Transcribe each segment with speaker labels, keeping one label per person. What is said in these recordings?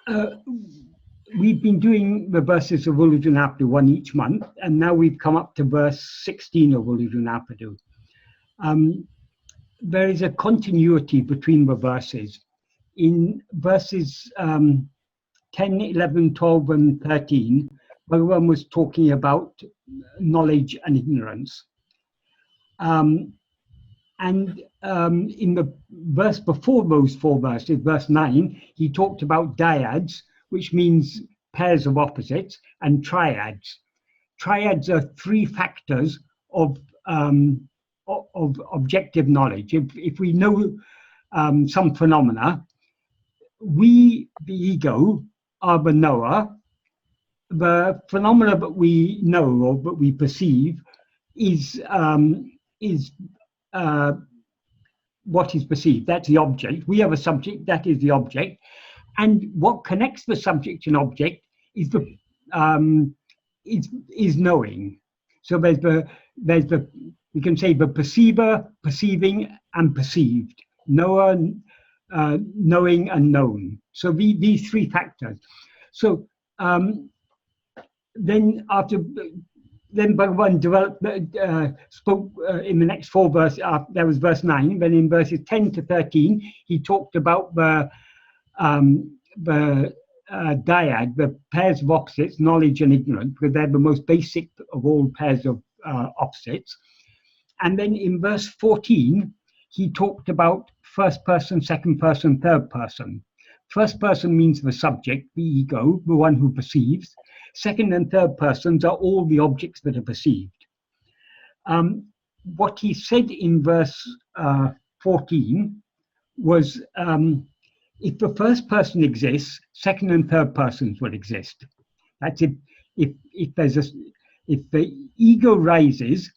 Speaker 1: Uh, we've been doing the verses of Uڵḷadu Nāṛpadu one each month, and now we've come up to verse 16 of Uڵḷadu Nāṛpadu. There is a continuity between the verses. In verses 10, 11, 12, and 13, Bhagavan was talking about knowledge and ignorance. In the verse before those four verses, verse 9, he talked about dyads, which means pairs of opposites, and triads. Triads are three factors of objective knowledge. If we know some phenomena, we, the ego, are the knower. The phenomena that we know or that we perceive is what is perceived. That's the object. We have a subject. That is the object. And what connects the subject and object is the is knowing. So there's the we can say the perceiver, perceiving, and perceived. Knower, knowing, and known. So these three factors. So then Bhagavan developed, spoke in the next four verses. That was verse 9. Then in verses 10 to 13, he talked about the dyad, the pairs of opposites, knowledge and ignorance, because they're the most basic of all pairs of opposites. And then in verse 14, he talked about first person, second person, third person. First person means the subject, the ego, the one who perceives. Second and third persons are all the objects that are perceived. What he said in verse 14 was, if the first person exists, second and third persons will exist. That's if the ego rises,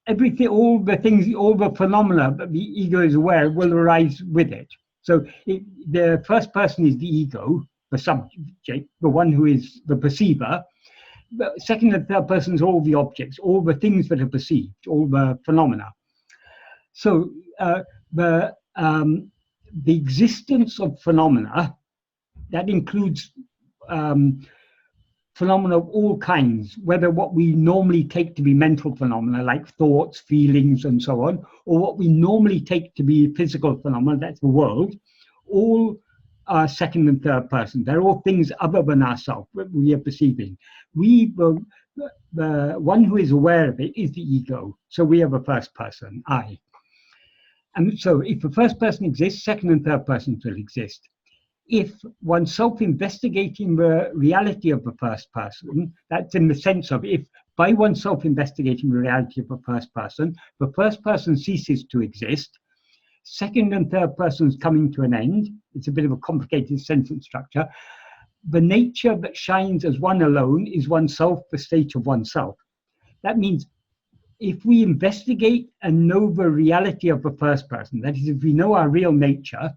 Speaker 1: everything, all the phenomena that the ego is aware of will arise with it. So the first person is the ego, the subject, the one who is the perceiver. The second and third persons are all the objects, all the things that are perceived, all the phenomena. So the existence of phenomena, that includes phenomena of all kinds, whether what we normally take to be mental phenomena, like thoughts, feelings, and so on, or what we normally take to be physical phenomena, that's the world, all are second and third person. They're all things other than ourselves that we are perceiving. The one who is aware of it is the ego. So we have a first person, I. And so if the first person exists, second and third persons will exist. If one's self-investigating the reality of the first person, that's in the sense of if by one's self-investigating the reality of the first person ceases to exist, second and third persons coming to an end. It's a bit of a complicated sentence structure. The nature that shines as one alone is oneself, the state of oneself. That means if we investigate and know the reality of the first person, that is, if we know our real nature,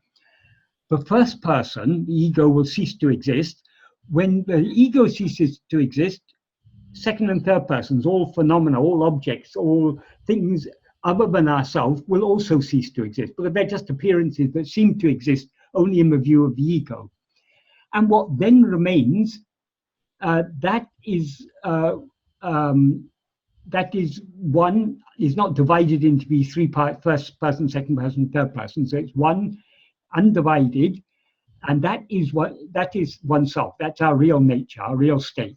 Speaker 1: the first person, the ego, will cease to exist. When the ego ceases to exist, second and third persons, all phenomena, all objects, all things other than ourselves will also cease to exist, because they're just appearances that seem to exist only in the view of the ego. And what then remains, that is one, is not divided into these three parts: first person, second person, third person. So it's one, undivided, and that is oneself. That's our real nature, our real state.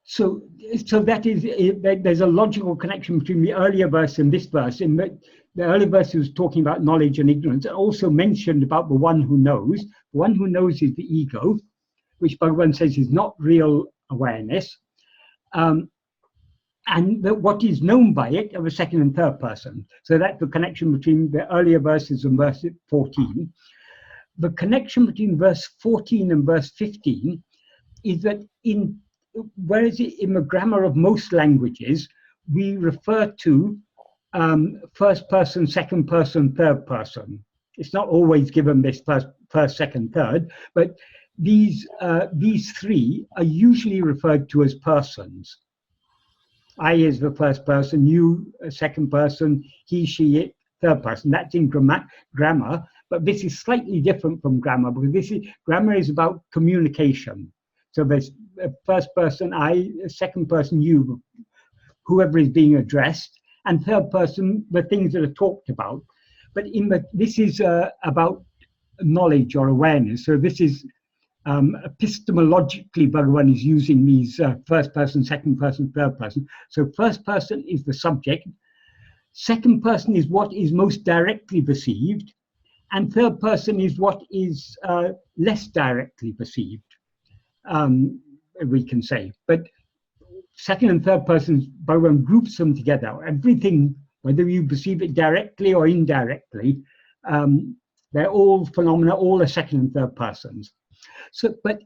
Speaker 1: So that is, there's a logical connection between the earlier verse and this verse. In the earlier verse was talking about knowledge and ignorance, and also mentioned about the one who knows. The one who knows is the ego, which Bhagavan says is not real awareness. And that what is known by it are the second and third person. So that's the connection between the earlier verses and verse 14. The connection between verse 14 and verse 15 is that whereas in the grammar of most languages, we refer to first person, second person, third person. It's not always given this first, second, third, but these three are usually referred to as persons. I is the first person, you a second person, he, she, it third person. That's in grammar, but this is slightly different from grammar, because grammar is about communication. So there's a first person I, a second person you, whoever is being addressed, and third person the things that are talked about. But this is about knowledge or awareness. So this is epistemologically, Bhagavan is using these first person, second person, third person. So first person is the subject, second person is what is most directly perceived, and third person is what is less directly perceived, we can say. But second and third persons, Bhagavan groups them together. Everything, whether you perceive it directly or indirectly, they're all phenomena, all are second and third persons. So, but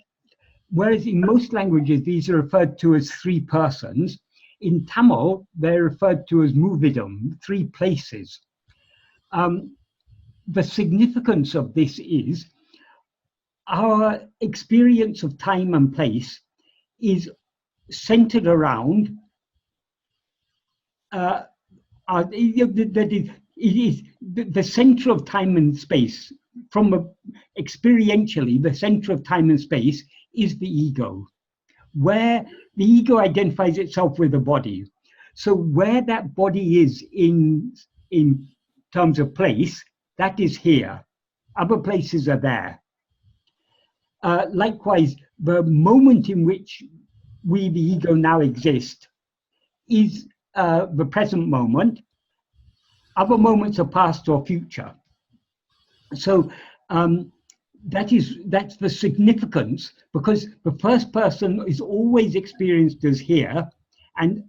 Speaker 1: whereas in most languages these are referred to as three persons, in Tamil they're referred to as muvidam, three places. The significance of this is our experience of time and place is centered around it is the center of time and space. Experientially, the center of time and space is the ego, where the ego identifies itself with the body. So where that body is in terms of place, that is here. Other places are there. Likewise, the moment in which we, the ego, now exist is the present moment. Other moments are past or future. So that's the significance, because the first person is always experienced as here, and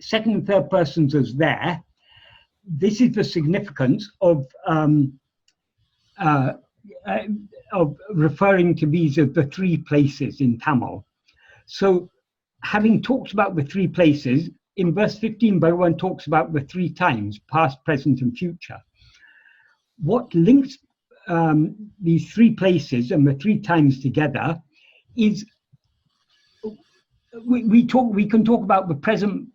Speaker 1: second and third persons as there. This is the significance of referring to these as the three places in Tamil. So, having talked about the three places, in verse 15, Bhagavan talks about the three times, past, present, and future. What links these three places and the three times together is we can talk about the present,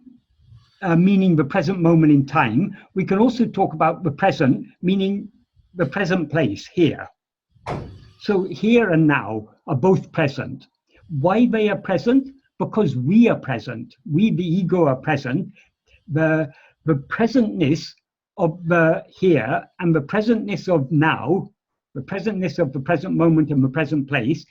Speaker 1: meaning the present moment in time. We can also talk about the present, meaning the present place, here. So here and now are both present. Why they are present? Because we are present. We, the ego, are present. The presentness of the here and the presentness of now, the presentness of the present moment and the present place,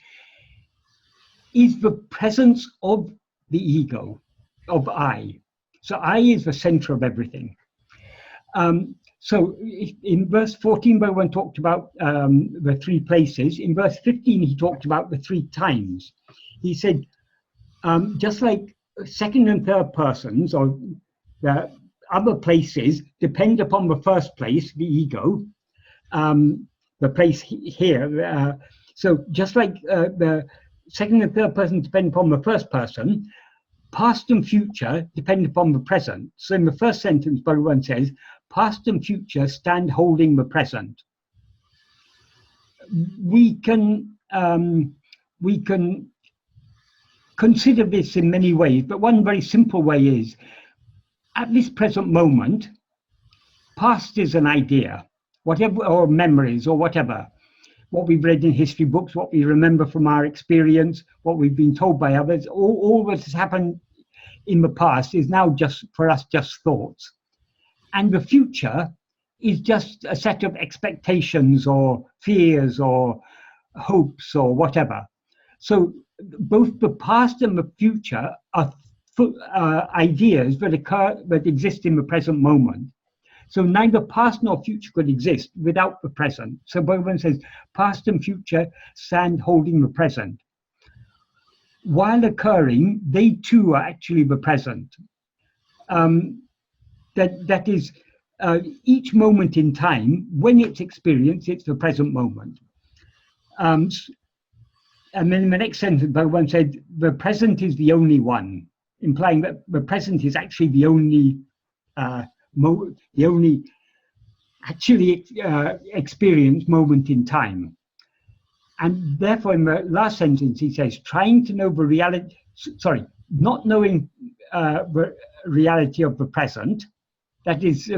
Speaker 1: is the presence of the ego, of I. So I is the center of everything. So in verse 14, Bhagavan talked about the three places. In verse 15, he talked about the three times. He said, just like second and third persons or the other places depend upon the first place, the ego, the place here. So just like the second and third persons depend upon the first person, past and future depend upon the present. So in the first sentence, Bhagavan says, past and future stand holding the present. We can consider this in many ways, but one very simple way is, at this present moment, past is an idea, whatever, or memories, or whatever. What we've read in history books, what we remember from our experience, what we've been told by others, all that has happened in the past is now just, for us, just thoughts. And the future is just a set of expectations or fears or hopes or whatever. So both the past and the future are ideas that exist in the present moment. So neither past nor future could exist without the present. So Bhagavan says, past and future stand holding the present. While occurring, they too are actually the present. That is, each moment in time, when it's experienced, it's the present moment. And then in the next sentence, Bhagavan said, the present is the only one, implying that the present is actually the only actually experienced moment in time. And therefore, in the last sentence, he says, trying to know the reality, not knowing the reality of the present, That is,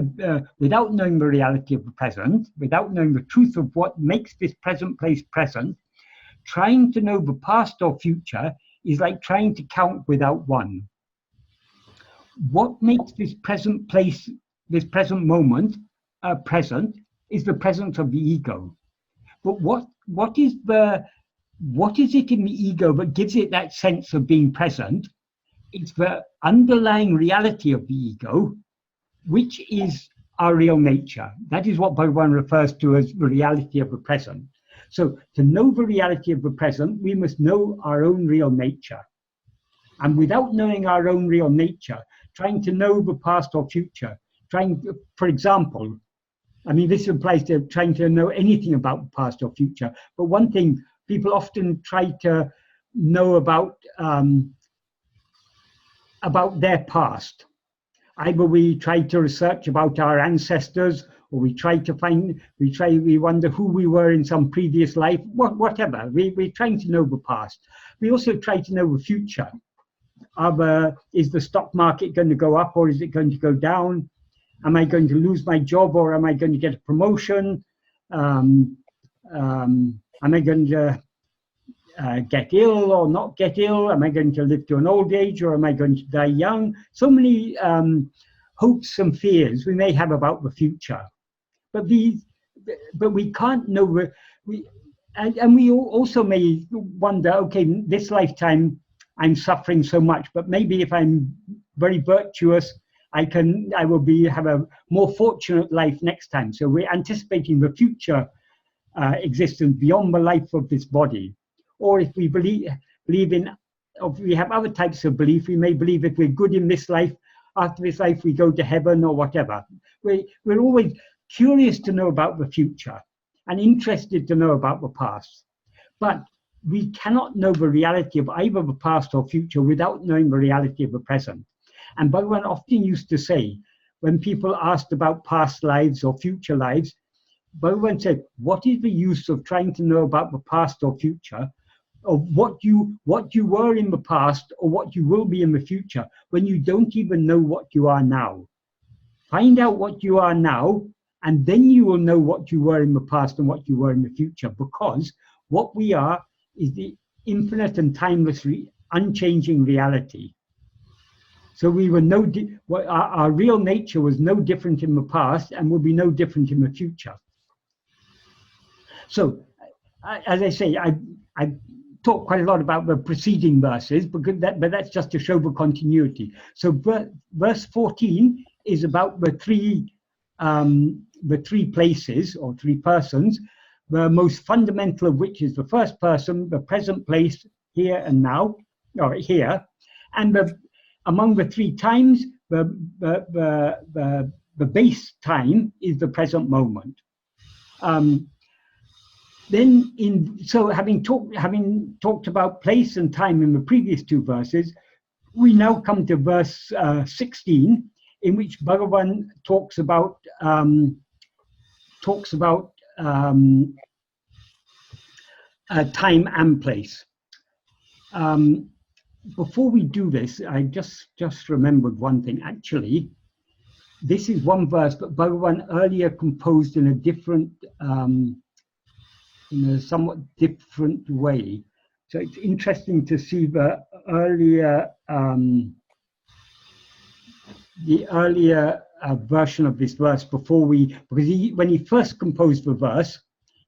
Speaker 1: without knowing the reality of the present, without knowing the truth of what makes this present place present, trying to know the past or future is like trying to count without one. What makes this present place, this present moment, present is the presence of the ego. But what is it in the ego that gives it that sense of being present? It's the underlying reality of the ego, which is our real nature. That is what Bhagavan refers to as the reality of the present. So to know the reality of the present, we must know our own real nature. And without knowing our own real nature, trying to know the past or future, for example, I mean, this applies to trying to know anything about the past or future. But one thing people often try to know about their past. Either we try to research about our ancestors, or we wonder who we were in some previous life, whatever. We're trying to know the past. We also try to know the future. Is the stock market going to go up, or is it going to go down? Am I going to lose my job, or am I going to get a promotion? Am I going to get ill or not get ill? Am I going to live to an old age, or am I going to die young? So many hopes and fears we may have about the future, but we can't know. And we also may wonder, okay, this lifetime I'm suffering so much, but maybe if I'm very virtuous, I will have a more fortunate life next time. So we're anticipating the future existence beyond the life of this body. Or if we believe in, if we have other types of belief, we may believe if we're good in this life, after this life we go to heaven or whatever. We're always curious to know about the future and interested to know about the past. But we cannot know the reality of either the past or future without knowing the reality of the present. And Bhagavan often used to say, when people asked about past lives or future lives, Bhagavan said, what is the use of trying to know about the past or future, of what you were in the past or what you will be in the future, when you don't even know what you are now? Find out what you are now, and then you will know what you were in the past and what you were in the future, because what we are is the infinite and timeless, unchanging reality. So we were our real nature was no different in the past and will be no different in the future. So, as I say, I talked quite a lot about the preceding verses, but that's just to show the continuity. So verse 14 is about the three places or three persons, the most fundamental of which is the first person, the present place, here and now, or here, and among the three times, the base time is the present moment. Having talked about place and time in the previous two verses, we now come to verse 16, in which Bhagavan talks about time and place. Before we do this, I just remembered one thing. Actually, this is one verse, but Bhagavan earlier composed in a different, in a somewhat different way. So it's interesting to see the earlier version of this verse because when he first composed the verse,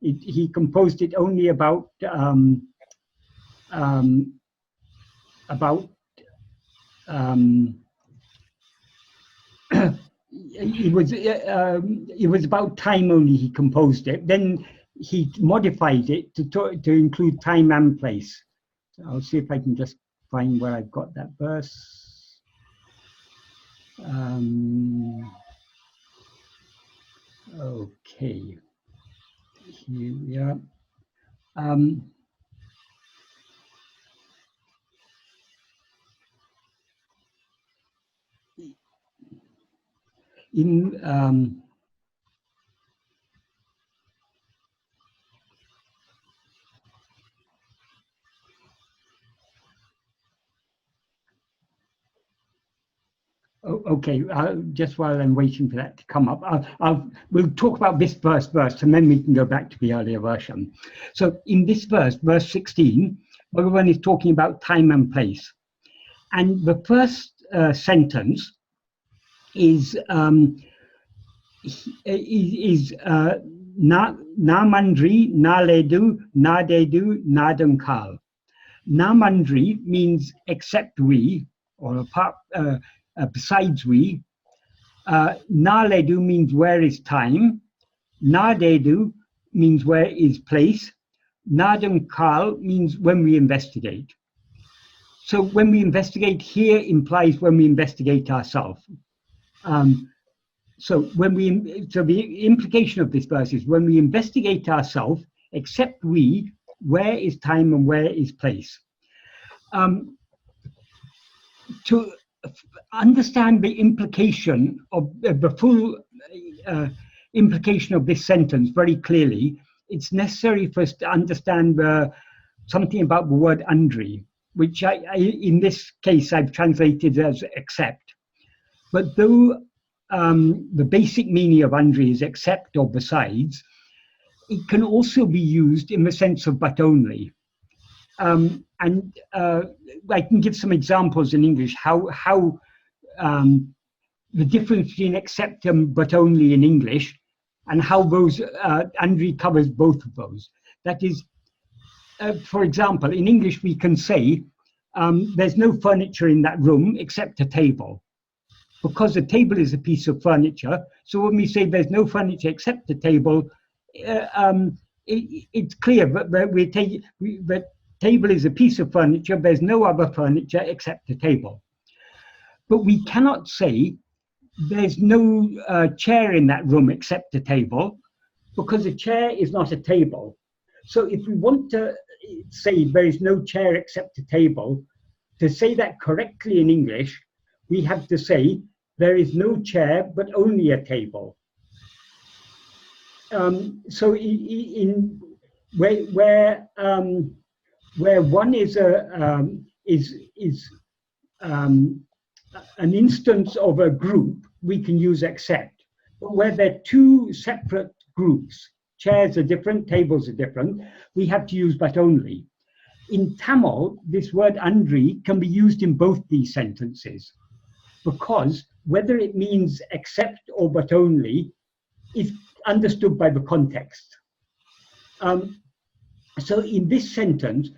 Speaker 1: he composed it only about it was about time only. He composed it. Then he modified it to include time and place. So I'll see if I can just find where I've got that verse. Okay, here we are. Okay, just while I'm waiting for that to come up, we'll talk about this verse first, and then we can go back to the earlier version. So in this verse 16, Bhagavan is talking about time and place. And the first sentence is nāmaṉḍṛi, nāḻēdu, nāḍēdu, nāḍuṅgā. Nāmaṉḍṛi means except we, or apart, besides we. Nāḻēdu means where is time. nāḍēdu means where is place. nāḍuṅgā means when we investigate. So when we investigate here implies when we investigate ourselves. So the implication of this verse is when we investigate ourselves, except we, where is time and where is place? To understand the implication of the full implication of this sentence very clearly, it's necessary for us to understand something about the word aṉḍṛi, which in this case I've translated as accept. But though the basic meaning of aṉḍṛi is except or besides, it can also be used in the sense of but only. And I can give some examples in English how the difference between except and but only in English, and how those aṉḍṛi covers both of those. That is, for example, in English we can say there's no furniture in that room except a table, because a table is a piece of furniture. So when we say there's no furniture except a table, it's clear that the table is a piece of furniture. There's no other furniture except a table. But we cannot say there's no chair in that room except a table, because a chair is not a table. So if we want to say there is no chair except a table, to say that correctly in English, we have to say there is no chair but only a table. So where one is an instance of a group, we can use except. But where they're two separate groups, chairs are different, tables are different, we have to use but only. In Tamil, this word aṉḍṛi can be used in both these sentences, because whether it means except or but only is understood by the context. So in this sentence,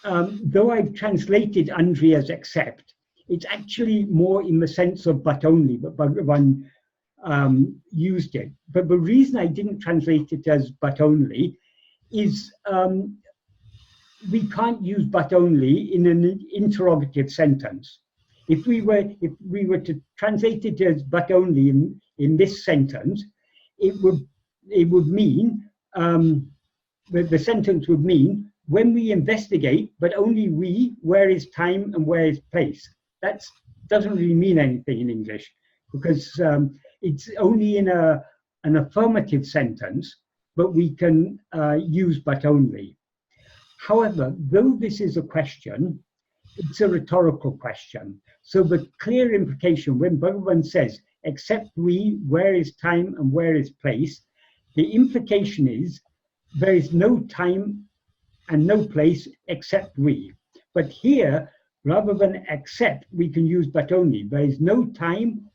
Speaker 1: though I've translated aṉḍṛi as except, it's actually more in the sense of but only that Bhagavan used it. But the reason I didn't translate it as but only is we can't use but only in an interrogative sentence. If we were to translate it as but only in this sentence, it would mean the sentence would mean when we investigate, but only we, where is time and where is place. That doesn't really mean anything in English, because it's only in an affirmative sentence, but we can use but only. However, though this is a question, it's a rhetorical question. So the clear implication when Bhagavan says, except we, where is time and where is place, the implication is there is no time and no place except we. But here, rather than except, we can use but only. There is no time,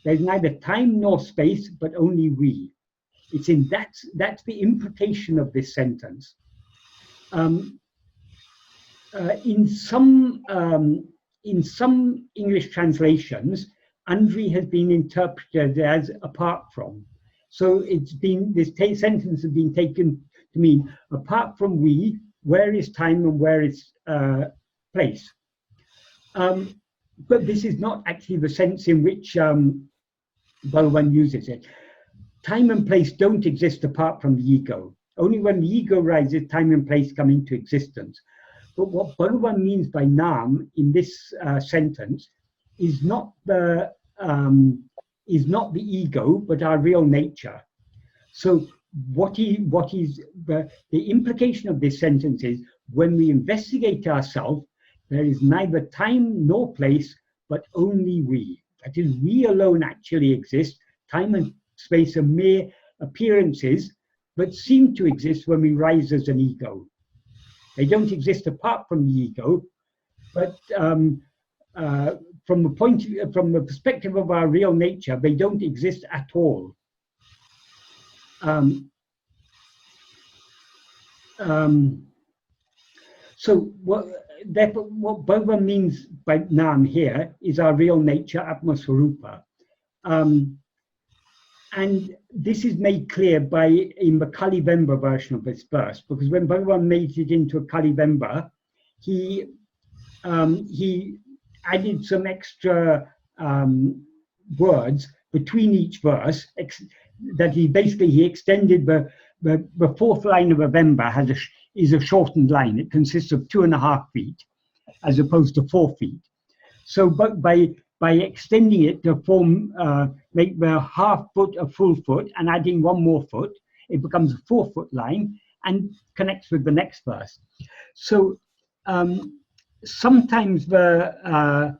Speaker 1: there's neither time nor space, but only we. It's in that's the implication of this sentence. In some English translations, aṉḍṛi has been interpreted as apart from. So this sentence has been taken to mean apart from we, where is time and where is place. But this is not actually the sense in which Bhagavan uses it. Time and place don't exist apart from the ego. Only when the ego rises, time and place come into existence. But what Bhagavan means by nam in this sentence is not the ego, but our real nature. So the implication of this sentence is when we investigate ourselves, there is neither time nor place, but only we. That is, we alone actually exist. Time and space are mere appearances, but seem to exist when we rise as an ego. They don't exist apart from the ego, but from the perspective of our real nature, they don't exist at all. So therefore, what Bhagavan means by Nam here is our real nature, Atmaswarupa. And this is made clear in the Kalivemba version of this verse, because when Bhagavan made it into a Kalivemba, he added some extra words between each verse, that he extended the fourth line of a Vemba is a shortened line. It consists of 2.5 feet as opposed to 4 feet. So by extending it to make the half foot a full foot and adding 1 more foot, it becomes a 4-foot line and connects with the next verse. So sometimes the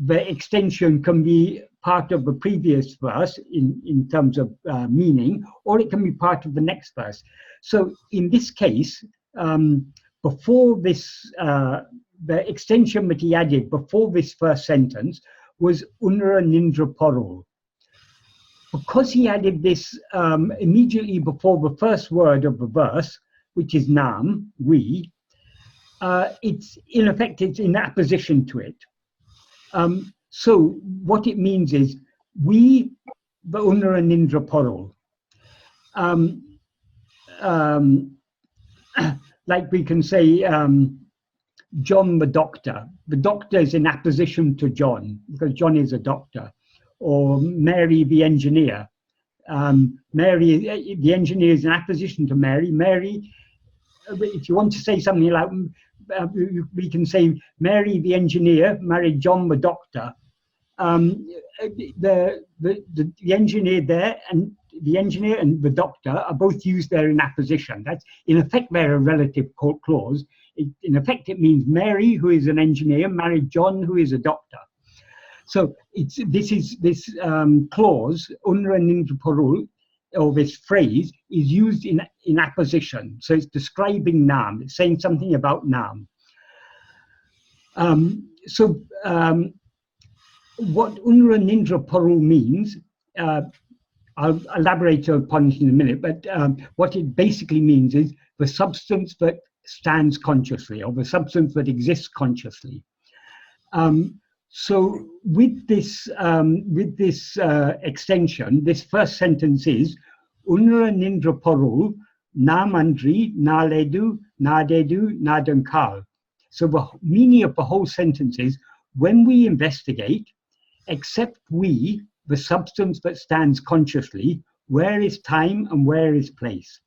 Speaker 1: extension can be part of the previous verse in terms of meaning, or it can be part of the next verse. So in this case, before this, the extension that he added before this first sentence was uṇḍu. Because he added this immediately before the first word of the verse, which is nam, we, it's in effect, it's in apposition to it. So what it means is we, the uṇḍu. Like we can say, John the doctor. The doctor is in apposition to John, because John is a doctor. Or Mary the engineer. Mary, the engineer, is in apposition to Mary. Mary, if you want to say something like, we can say Mary the engineer married John the doctor. The engineer there, and the engineer and the doctor are both used there in apposition. That's, in effect, they're a relative clause. In effect, it means Mary, who is an engineer, married John, who is a doctor. So this clause, uṇḍu, or this phrase, is used in apposition. So it's describing Nam. It's saying something about Nam. What uṇḍu means, I'll elaborate upon it in a minute, but what it basically means is the substance that stands consciously, or the substance that exists consciously. So with this extension, this first sentence is uṇḍu nāmaṉḍṛi, nāḷēdu, nāḍēdu, nāḍuṅgā. So the meaning of the whole sentence is, when we investigate, except we, the substance that stands consciously, where is time and where is place?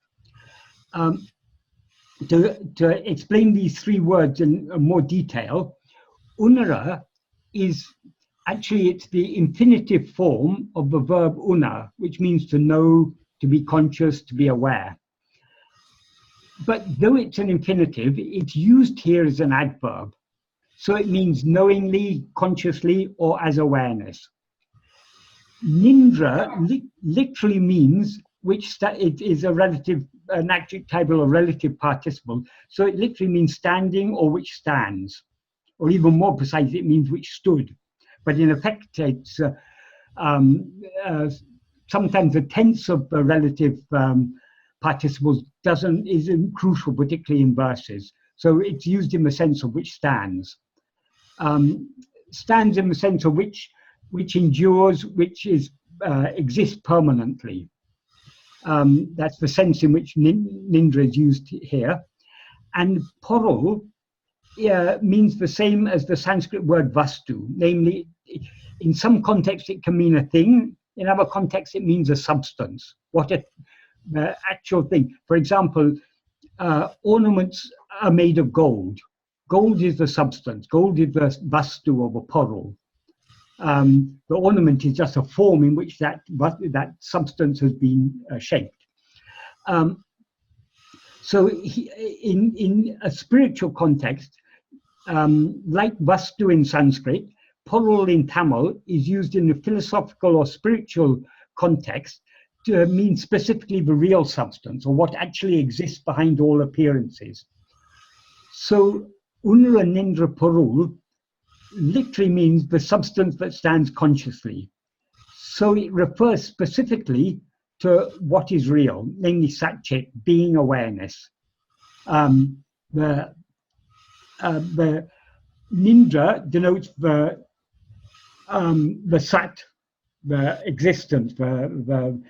Speaker 1: To explain these 3 words in more detail, uṇḍu is actually, it's the infinitive form of the verb una, which means to know, to be conscious, to be aware. But though it's an infinitive, it's used here as an adverb. So it means knowingly, consciously, or as awareness. Nindra literally means it is a relative, an adjectival or relative participle. So it literally means standing or which stands. Or even more precisely, it means which stood. But in effect, it's sometimes the tense of the relative participles isn't crucial, particularly in verses. So it's used in the sense of which stands. Stands in the sense of which endures, which exists permanently. That's the sense in which nindra is used here. And poro means the same as the Sanskrit word vastu, namely, in some contexts it can mean a thing, in other contexts it means a substance, the actual thing. For example, ornaments are made of gold. Gold is the substance, gold is the vastu of a poro. The ornament is just a form in which that substance has been shaped. So in a spiritual context, like vastu in Sanskrit, porul in Tamil is used in a philosophical or spiritual context to mean specifically the real substance, or what actually exists behind all appearances. So uṇḍu nindra porul literally means the substance that stands consciously. So it refers specifically to what is real, namely satchit, being awareness. The nindra denotes the sat, the existence, the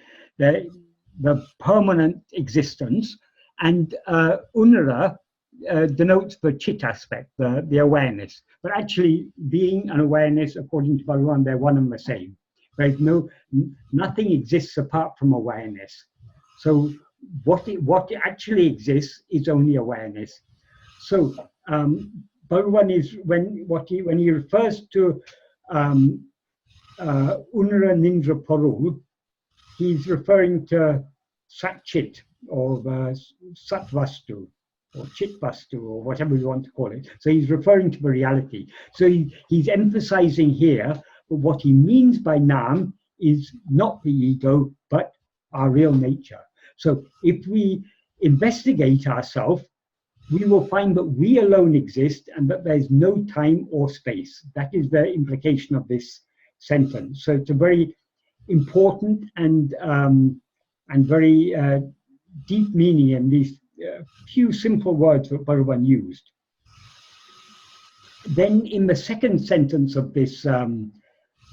Speaker 1: permanent existence, and uṇḍu denotes the chit aspect, the awareness. But actually, being and awareness, according to Paḍuvam, they're one and the same. Right? Nothing exists apart from awareness. So what actually exists is only awareness. So Paḍuvam is when he refers to uṇḍu nindra porul, he's referring to satchit, or satvastu, or chitvastu, or whatever you want to call it. So he's referring to the reality. So he's emphasizing here that what he means by nam is not the ego, but our real nature. So if we investigate ourselves, we will find that we alone exist and that there's no time or space. That is the implication of this sentence. So it's a very important and very deep meaning in these few simple words that Paḍuvam used. Then in the second sentence of this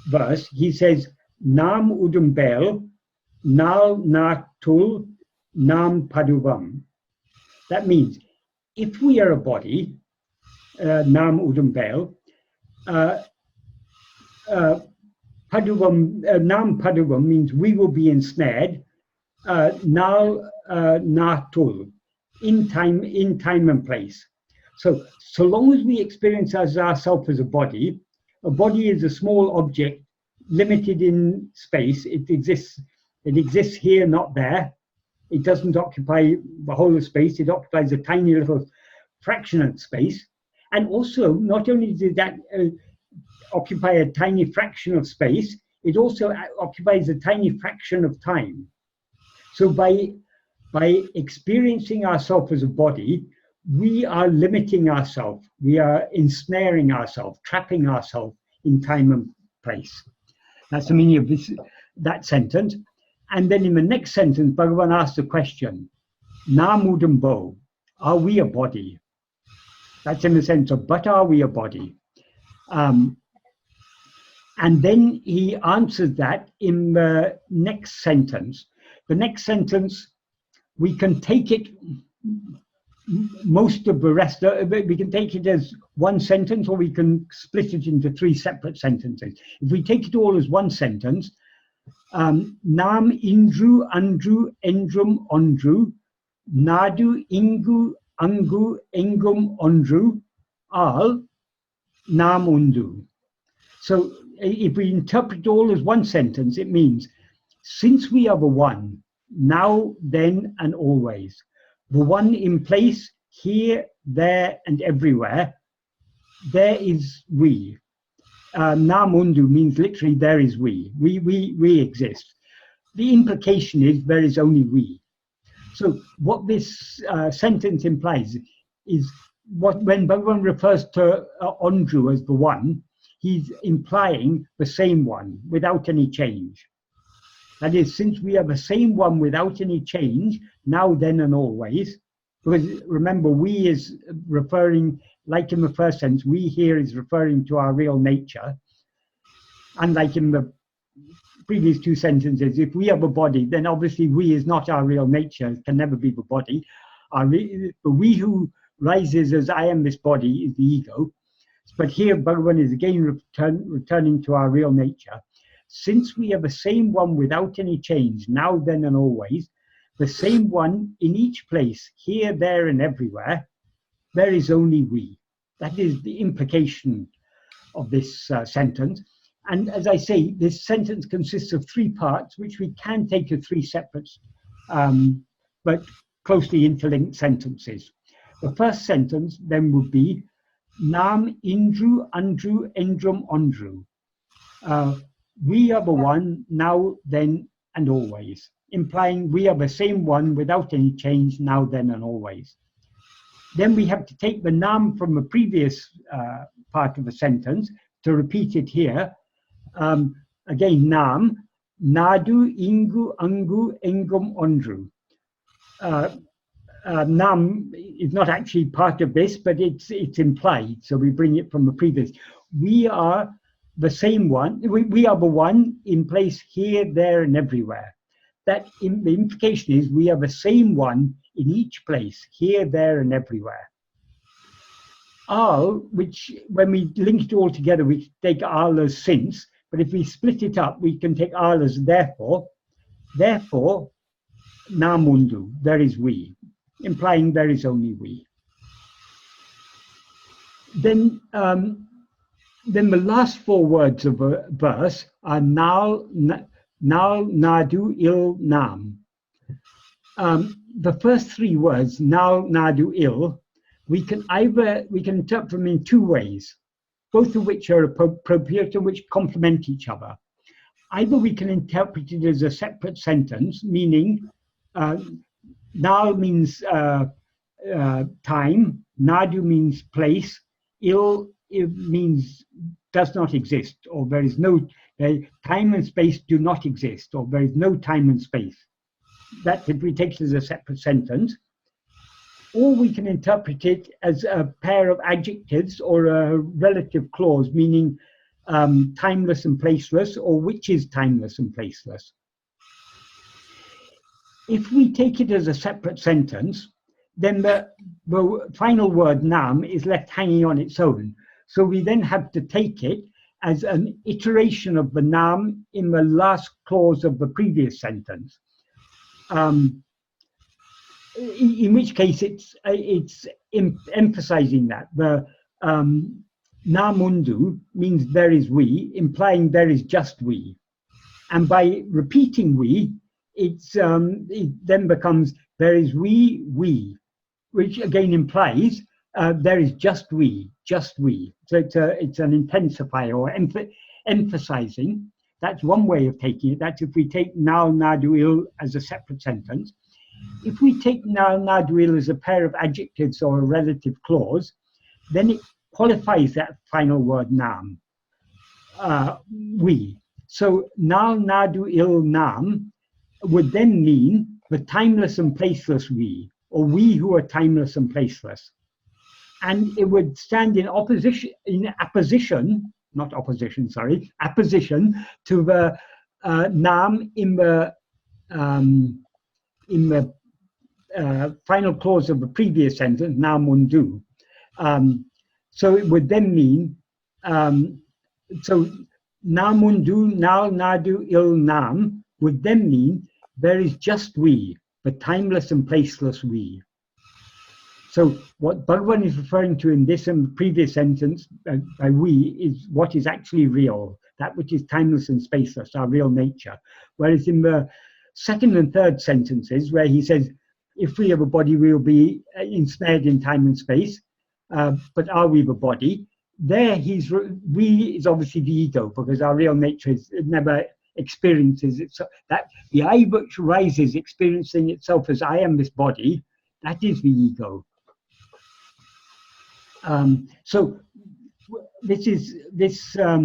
Speaker 1: verse, he says, nāmuḍambēl, nāṇāṭṭu, nāmpaḍuvam. That means, if we are a body, nāmuḍambēl, nāmpaḍuvam means we will be ensnared, nāṭṭuḻ, in time and place. So long as we experience ourselves as a body is a small object, limited in space. It exists here, not there. It doesn't occupy the whole of space. It occupies a tiny little fraction of space. And also, not only does that occupy a tiny fraction of space, it also occupies a tiny fraction of time. So by experiencing ourselves as a body, we are limiting ourselves, we are ensnaring ourselves, trapping ourselves in time and place. That's the meaning of that sentence. And then in the next sentence, Paḍuvam asks the question, nāmuḍambō, are we a body? That's in the sense of, but are we a body? And then he answers that in the next sentence. The next sentence, we can take it, most of the rest, we can take it as one sentence, or we can split it into three separate sentences. If we take it all as one sentence, nāmiṉḍṛu, aṉḍṛu, eṉģum, oṉḍṛu, nāḍu, iṅgu, aṅgu, eṅgum, oṉḍṛu, āl, nāmuṇḍu. So if we interpret all as one sentence, it means, since we are the one, now, then, and always, the one in place, here, there, and everywhere, there is we. Nāmuṇḍu means literally there is we. We exist. The implication is there is only we. So what this sentence implies is when Paḍuvam refers to oṇḍṛu as the one, he's implying the same one without any change. That is, since we are the same one without any change, now, then, and always, because remember, we is referring, like in the first sentence, we here is referring to our real nature. Unlike in the previous two sentences, if we have a body, then obviously we is not our real nature, it can never be the body. The we who rises as I am this body is the ego. But here, Paḍuvam is again returning to our real nature. Since we are the same one without any change, now, then, and always, the same one in each place, here, there, and everywhere, there is only we. That is the implication of this sentence. And as I say, this sentence consists of three parts, which we can take as three separate but closely interlinked sentences. The first sentence then would be, Nam, iṉḍṛu, aṉḍru, eṉģum, oṉḍru. We are the one, now, then, and always, implying we are the same one without any change, now, then, and always. Then we have to take the nam from the previous part of the sentence to repeat it here. Again, nam, nāḍu, iṅgu, aṅgu, eṅgum, oṉḍru. Nam is not actually part of this, but it's implied, so we bring it from the previous. We are the same one. We are the one in place here, there, and everywhere. The implication is we are the same one in each place, here, there, and everywhere. Al, which when we link it all together, we take al as since, but if we split it up, we can take al as therefore. Therefore, nāmuṇḍu, there is we, implying there is only we. Then the last four words of a verse are nāl, nāḍu, iḻ, nām. The first three words, nāl, nāḍu, iḻ, we can interpret them in two ways, both of which are appropriate and which complement each other. Either we can interpret it as a separate sentence, meaning nāl means time, nāḍu means place, ill means does not exist, or there is no time and space do not exist, or there is no time and space. That if we take it as a separate sentence. Or we can interpret it as a pair of adjectives or a relative clause, meaning timeless and placeless, or which is timeless and placeless. If we take it as a separate sentence, then the final word nam is left hanging on its own. So we then have to take it as an iteration of the nam in the last clause of the previous sentence. In which case it's emphasizing that the nāmuṇḍu means there is we, implying there is just we, and by repeating we, it then becomes there is we, which again implies there is just we. So it's an intensifier or emphasizing. That's one way of taking it. That's if we take nāl, nāḍu, iḻ as a separate sentence. If we take nāl, nāḍu, iḻ as a pair of adjectives or a relative clause, then it qualifies that final word nam, we. So nāl, nāḍu, iḻ, nam would then mean the timeless and placeless we, or we who are timeless and placeless. And it would stand in apposition to the nam in the final clause of the previous sentence, nāmuṇḍu. So it would then mean, so nāmuṇḍu, nāl, nāḍu, iḻ, nam would then mean there is just we, the timeless and placeless we. So what Bhagavan is referring to in this and the previous sentence by we is what is actually real, that which is timeless and spaceless, our real nature. Whereas in the second and third sentences where he says, if we have a body, we will be ensnared in time and space, but are we the body? There we is obviously the ego, because our real nature it never experiences it. So that the I which rises experiencing itself as I am this body, that is the ego. So this is a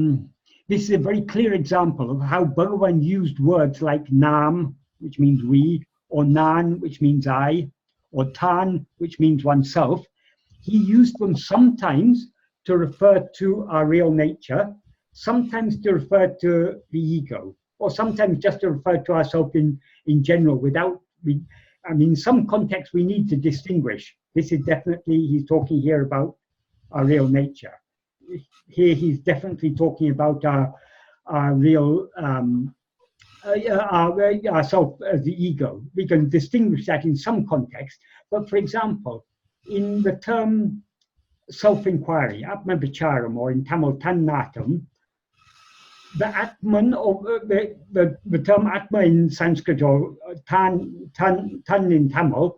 Speaker 1: very clear example of how Bhagavan used words like nam, which means we, or nan, which means I, or tan, which means oneself. He used them sometimes to refer to our real nature, sometimes to refer to the ego, or sometimes just to refer to ourselves in general in some contexts we need to distinguish. This is definitely, he's talking here about our real nature. Here he's definitely talking about our real ourself as the ego. We can distinguish that in some context, but for example, in the term self-inquiry, atma-vicharam, or in Tamil tannatam, the atman, or the term atma in Sanskrit, or tan in Tamil,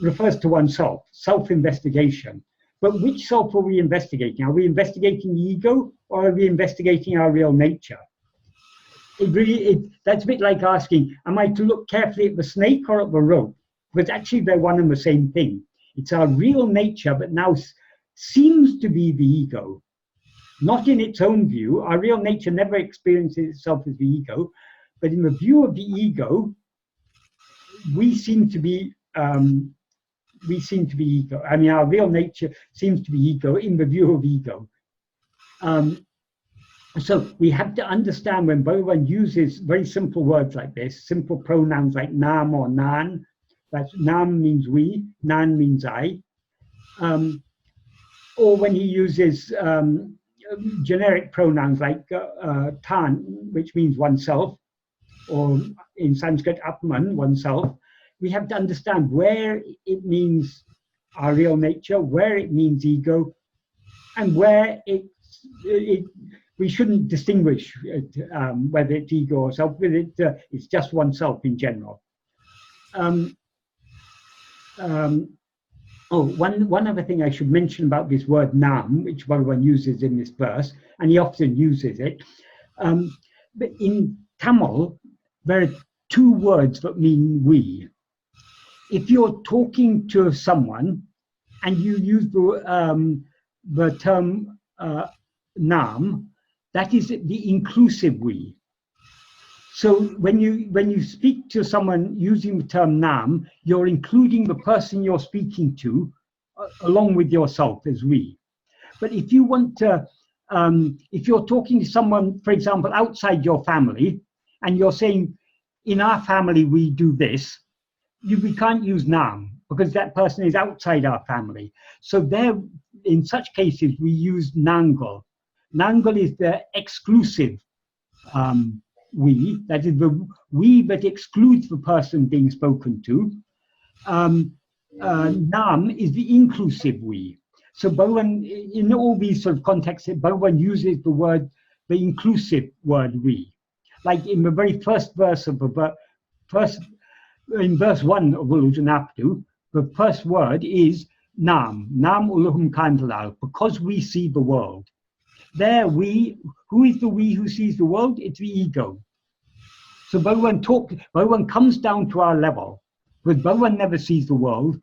Speaker 1: refers to oneself, self-investigation. But which self are we investigating? Are we investigating the ego, or are we investigating our real nature? That's a bit like asking, am I to look carefully at the snake or at the rope? But actually they're one and the same thing. It's our real nature, but now seems to be the ego. Not in its own view. Our real nature never experiences itself as the ego, but in the view of the ego, we seem to be ego. I mean, our real nature seems to be ego in the view of ego. So we have to understand when Bhagavan uses very simple words like this, simple pronouns like nam or nan. That's nam means we, nan means I. Or when he uses generic pronouns like tan, which means oneself, or in Sanskrit atman, oneself, we have to understand where it means our real nature, where it means ego, and where we shouldn't distinguish whether it's ego or self, but it's just oneself in general. One other thing I should mention about this word nam, which Bhagavan uses in this verse, and he often uses it. But in Tamil, there are two words that mean we. If you're talking to someone and you use the term nam, that is the inclusive we. So when you speak to someone using the term nam, you're including the person you're speaking to along with yourself as we. But if you want to, if you're talking to someone, for example, outside your family, and you're saying, in our family we do this, we can't use nam because that person is outside our family. So there, in such cases, we use nāṇgul. Nāṇgul is the exclusive we, that is the we that excludes the person being spoken to. Nam is the inclusive we. So Bhagavan, in all these sort of contexts, Bhagavan uses the inclusive word we. Like in the very first verse of in verse 1 of Uḻḷadu Nāṛpadu, the first word is nam ullahum kandalal, because we see the world. There we, who is the we who sees the world? It's the ego. So Bhagavan comes down to our level, because Bhagavan never sees the world,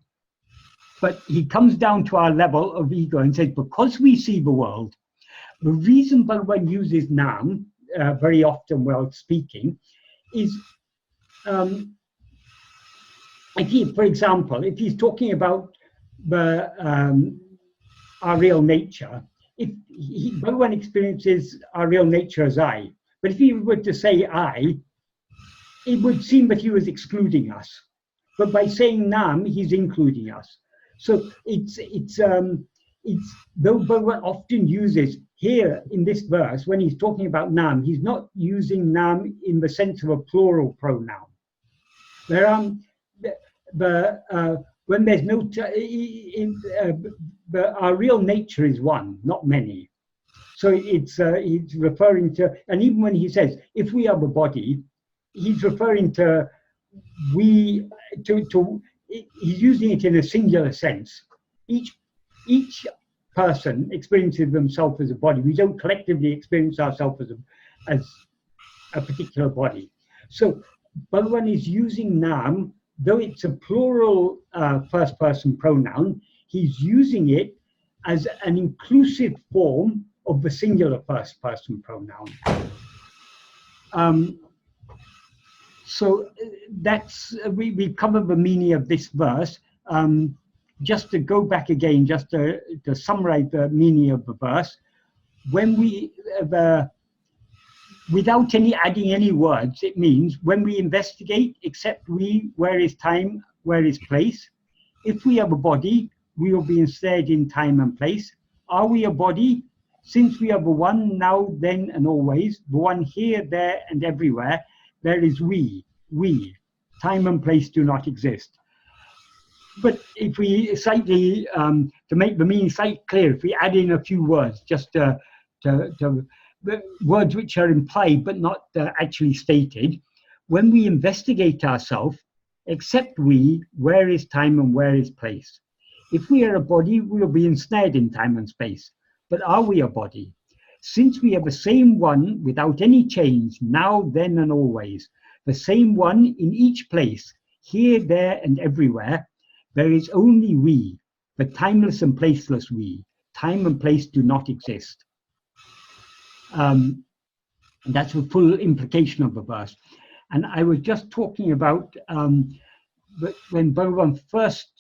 Speaker 1: but he comes down to our level of ego and says, because we see the world, the reason Bhagavan uses nam very often while speaking is, for example, if he's talking about our real nature, Bhagavan experiences our real nature as I. But if he were to say I, it would seem that he was excluding us. But by saying nam, he's including us. So though Bhagavan often uses here in this verse, when he's talking about nam, he's not using nam in the sense of a plural pronoun. When there's no, our real nature is one, not many. So it's referring to, and even when he says, if we are the body, he's referring to he's using it in a singular sense. Each person experiences themselves as a body. We don't collectively experience ourselves as a particular body. So Bhagavan is using nam, though it's a plural first person pronoun, he's using it as an inclusive form of the singular first person pronoun. So that's, we covered the meaning of this verse. Just to go back again, just to summarize the meaning of the verse, when without adding any words, it means when we investigate, except we, where is time, where is place. If we have a body, we will be instead in time and place. Are we a body? Since we are the one, now, then, and always, the one here, there, and everywhere, there is we. Time and place do not exist. But if we slightly, to make the meaning slightly clear, if we add in a few words, just the words which are implied but not actually stated, when we investigate ourselves, except we, where is time and where is place? If we are a body, we will be ensnared in time and space. But are we a body? Since we are the same one without any change, now, then, and always, the same one in each place, here, there, and everywhere, there is only we, the timeless and placeless we. Time and place do not exist. That's the full implication of the verse. And I was just talking about when Paḍuvam first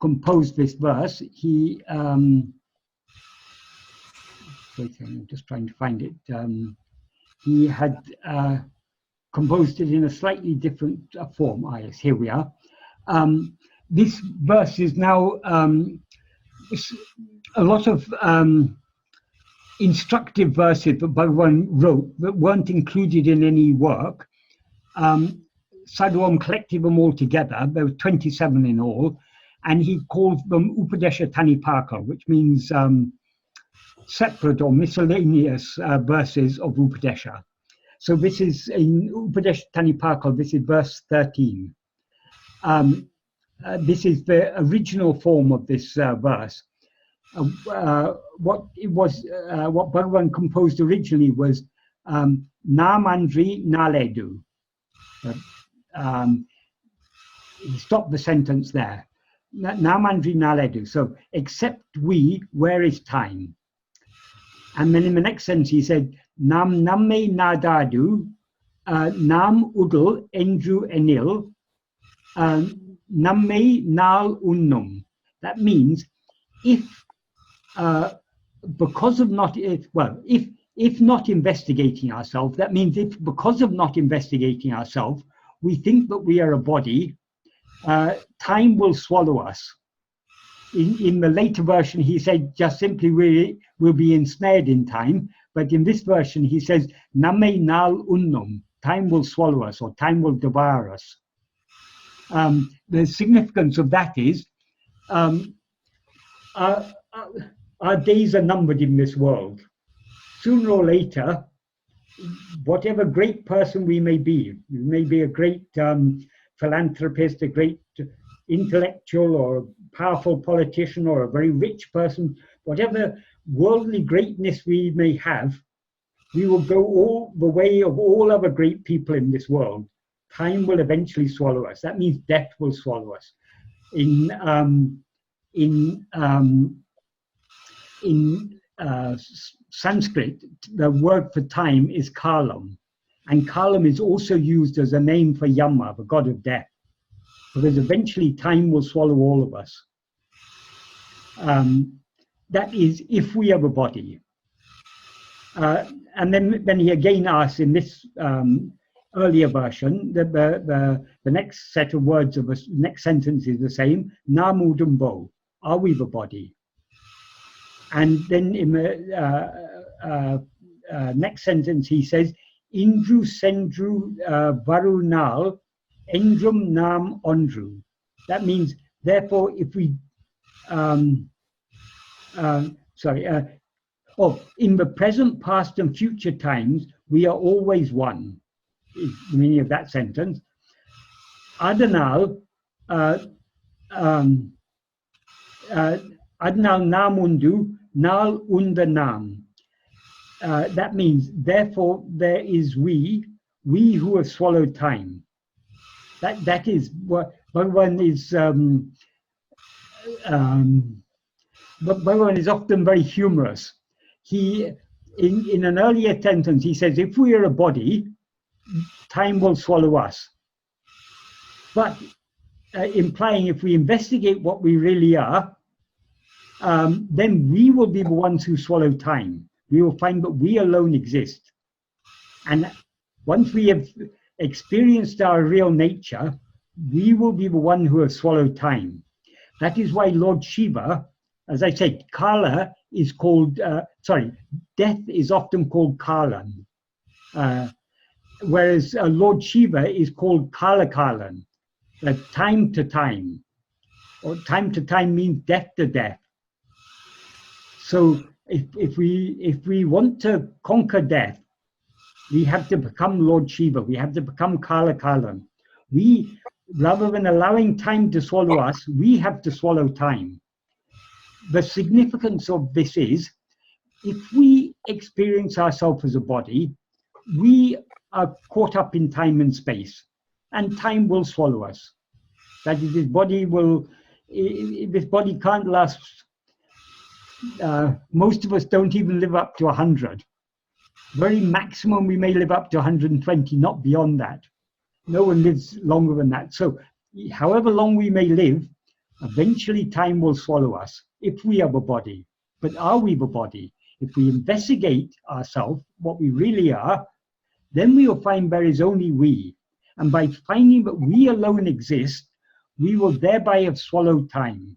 Speaker 1: composed this verse, he, wait, I'm just trying to find it. He had composed it in a slightly different form. Ah, yes, here we are. This verse is now a lot of instructive verses that Paḍuvam wrote that weren't included in any work. Paḍuvam collected them all together. There were 27 in all, and he called them Upadesha Tanipaka, which means separate or miscellaneous verses of Upadesha. So this is in Upadesha Tanipaka, this is verse 13. This is the original form of this verse. What Paḍuvam composed originally was nāmaṉḍṛi nāḻēdu. He stopped the sentence there. Nāmaṉḍṛi nāḻēdu. So, except we, where is time? And then in the next sentence he said, nāmaṇḍṛi nāḍēdu, nāmuḍu eṉģu eņil, nāmi nāḻ That means if because of not, well, if not investigating ourselves, that means if because of not investigating ourselves, we think that we are a body, time will swallow us. In the later version, he said just simply we will be ensnared in time. But in this version, he says, nāmi nāḻ time will swallow us, or time will devour us. The significance of that is our days are numbered in this world. Sooner or later, whatever great person we may be a great philanthropist, a great intellectual or a powerful politician or a very rich person, whatever worldly greatness we may have, we will go all the way of all other great people in this world. Time will eventually swallow us. That means death will swallow us. In Sanskrit, the word for time is kalam, and kalam is also used as a name for Yama, the god of death, because eventually time will swallow all of us. That is, if we have a body. And then he again asks in this earlier version, the next set of words of the next sentence is the same, nāmuḍambō, are we the body? And then in the next sentence he says, iṉģu seṇģu varunāl, eṇģrum nāmaṉḍṛu. That means, therefore, if we, in the present, past, and future times, we are always one, is the meaning of that sentence. Adanal nāmuṇḍu nāl undanam. That means, therefore, there is we who have swallowed time. That is what Paḍuvam is. Paḍuvam is often very humorous. He, in an earlier sentence, he says, if we are a body, time will swallow us. But implying if we investigate what we really are, then we will be the ones who swallow time. We will find that we alone exist. And once we have experienced our real nature, we will be the one who has swallowed time. That is why Lord Shiva, as I said, Kala is called, death is often called Kalan. Whereas Lord Shiva is called Kalakalan, time to time. Or time to time means death to death. So if we want to conquer death, we have to become Lord Shiva. We have to become Kalakalan. We rather than allowing time to swallow us, we have to swallow time. The significance of this is, if we experience ourselves as a body, we are caught up in time and space, and time will swallow us. That is, this body can't last. Most of us don't even live up to 100. Very maximum, we may live up to 120, not beyond that. No one lives longer than that. So however long we may live, eventually time will swallow us if we have a body. But are we the body? If we investigate ourselves, what we really are, then we will find there is only we. And by finding that we alone exist, we will thereby have swallowed time.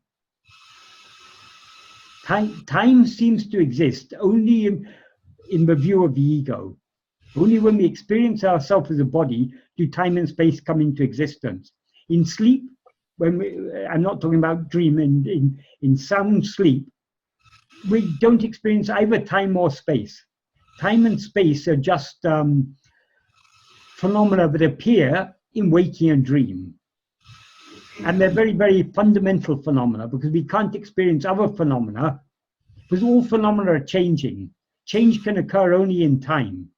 Speaker 1: Time seems to exist only in the view of the ego. Only when we experience ourselves as a body do time and space come into existence. In sleep, I'm not talking about dream, in sound sleep, we don't experience either time or space. Time and space are just phenomena that appear in waking and dream. And they're very, very fundamental phenomena, because we can't experience other phenomena, because all phenomena are changing. Change can occur only in time.